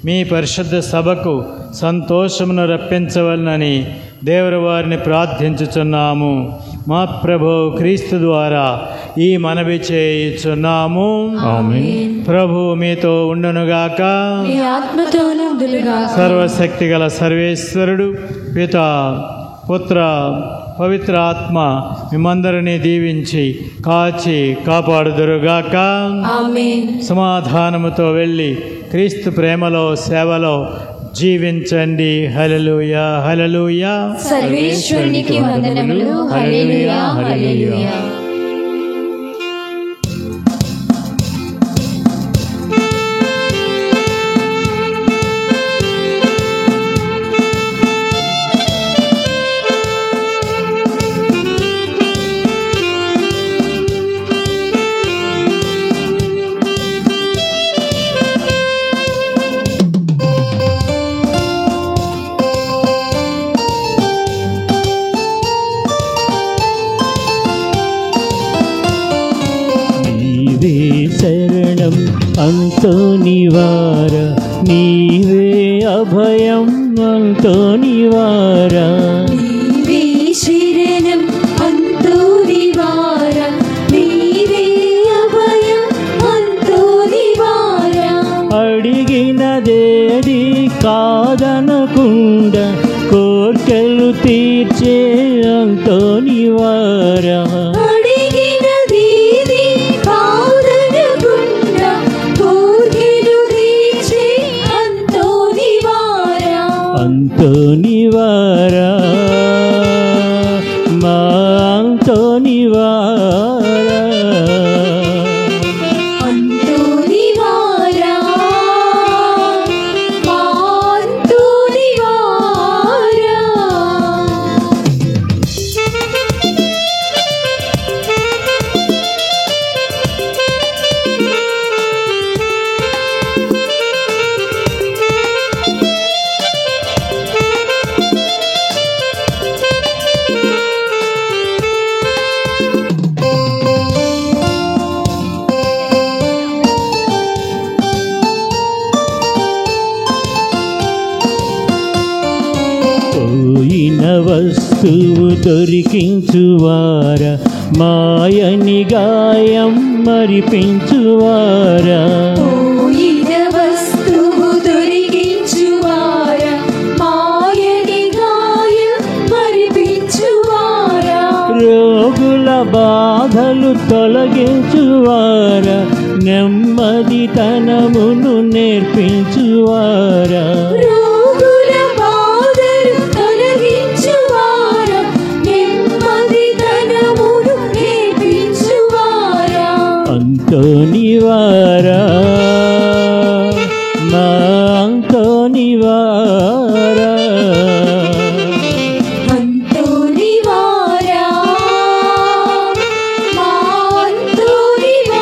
మీ పరిశుద్ధ సభకు సంతోషమును రప్పించవలనని దేవుని వారిని ప్రార్థించుచున్నాము. మా ప్రభు క్రీస్తు ద్వారా ఈ మనవి చేయుచున్నాము. ఆమేన్. ప్రభు మీతో ఉండునుగాక. మీ ఆత్మతోనుండునుగాక. సర్వశక్తి గల సర్వేశ్వరుడు పిత పుత్ర పవిత్ర ఆత్మ మిమ్మందరినీ దీవించి కాచి కాపాడుదురుగాక. ఆమేన్. సమాధానముతో వెళ్ళి క్రీస్తు ప్రేమలో సేవలో జీవించండి. హల్లెలూయా హల్లెలూయా. సర్వేశ్వరునికి వందనములు. హల్లెలూయా హల్లెలూయా. నీవే శరణం అంతోనివార, నీవే అభయం అంతోనివార. నీవే శరణం అంతోనివార, నీవే అభయం అంతోనివార. అడిగినదేది కాదనకుండా కోర్కెలు తీర్చే అంతోనివార. అడిగినదేది కాదనకుండా కోర్కెలు తీర్చే అంతోనివార. అంతోనివార, మా అంతోనివార. అంతోనివార, మా అంతోనివార. పోయిన వస్తువు దొరికించువార, మాయని గాయం మరిపించువార. పోయిన వస్తువు దొరికించువార, మాయని గాయం మరిపించువార. రోగుల బాధలు తొలగించువార, నెమ్మదితనమును నేర్పించువార. రోగుల బాధలు తొలగించువార, నెమ్మదితనమును నేర్పించువార. అంతోనివార, మా అంతోనివార. అంతోనివార, మా అంతోనివార.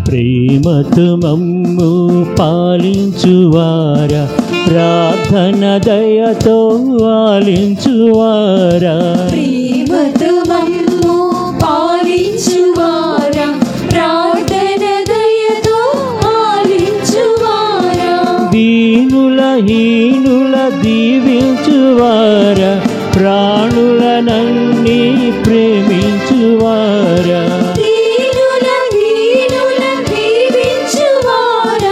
ప్రేమతో మమ్ము పాలించువార, ప్రార్థన దయతో ఆలించువార. ప్రేమతో మమ్ము పాలించువార, ప్రార్థన దయతో ఆలించువార. దీనుల హీనుల దీవించువార, ప్రాణులనన్నీ ప్రేమించువార. దీనుల హీనుల దీవించువార,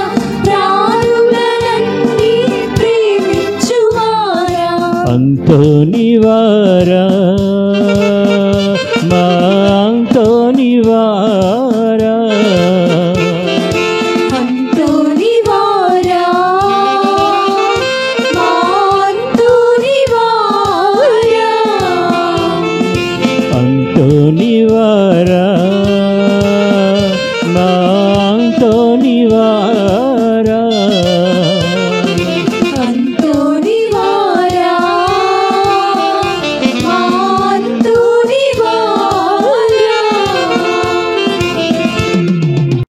ప్రాణులనన్నీ ప్రేమించువార. అంతోనివార, మా అంతోనివార. అంతోనివార, మా అంతోనివార. అంతోనివార, మా అంతోనివార.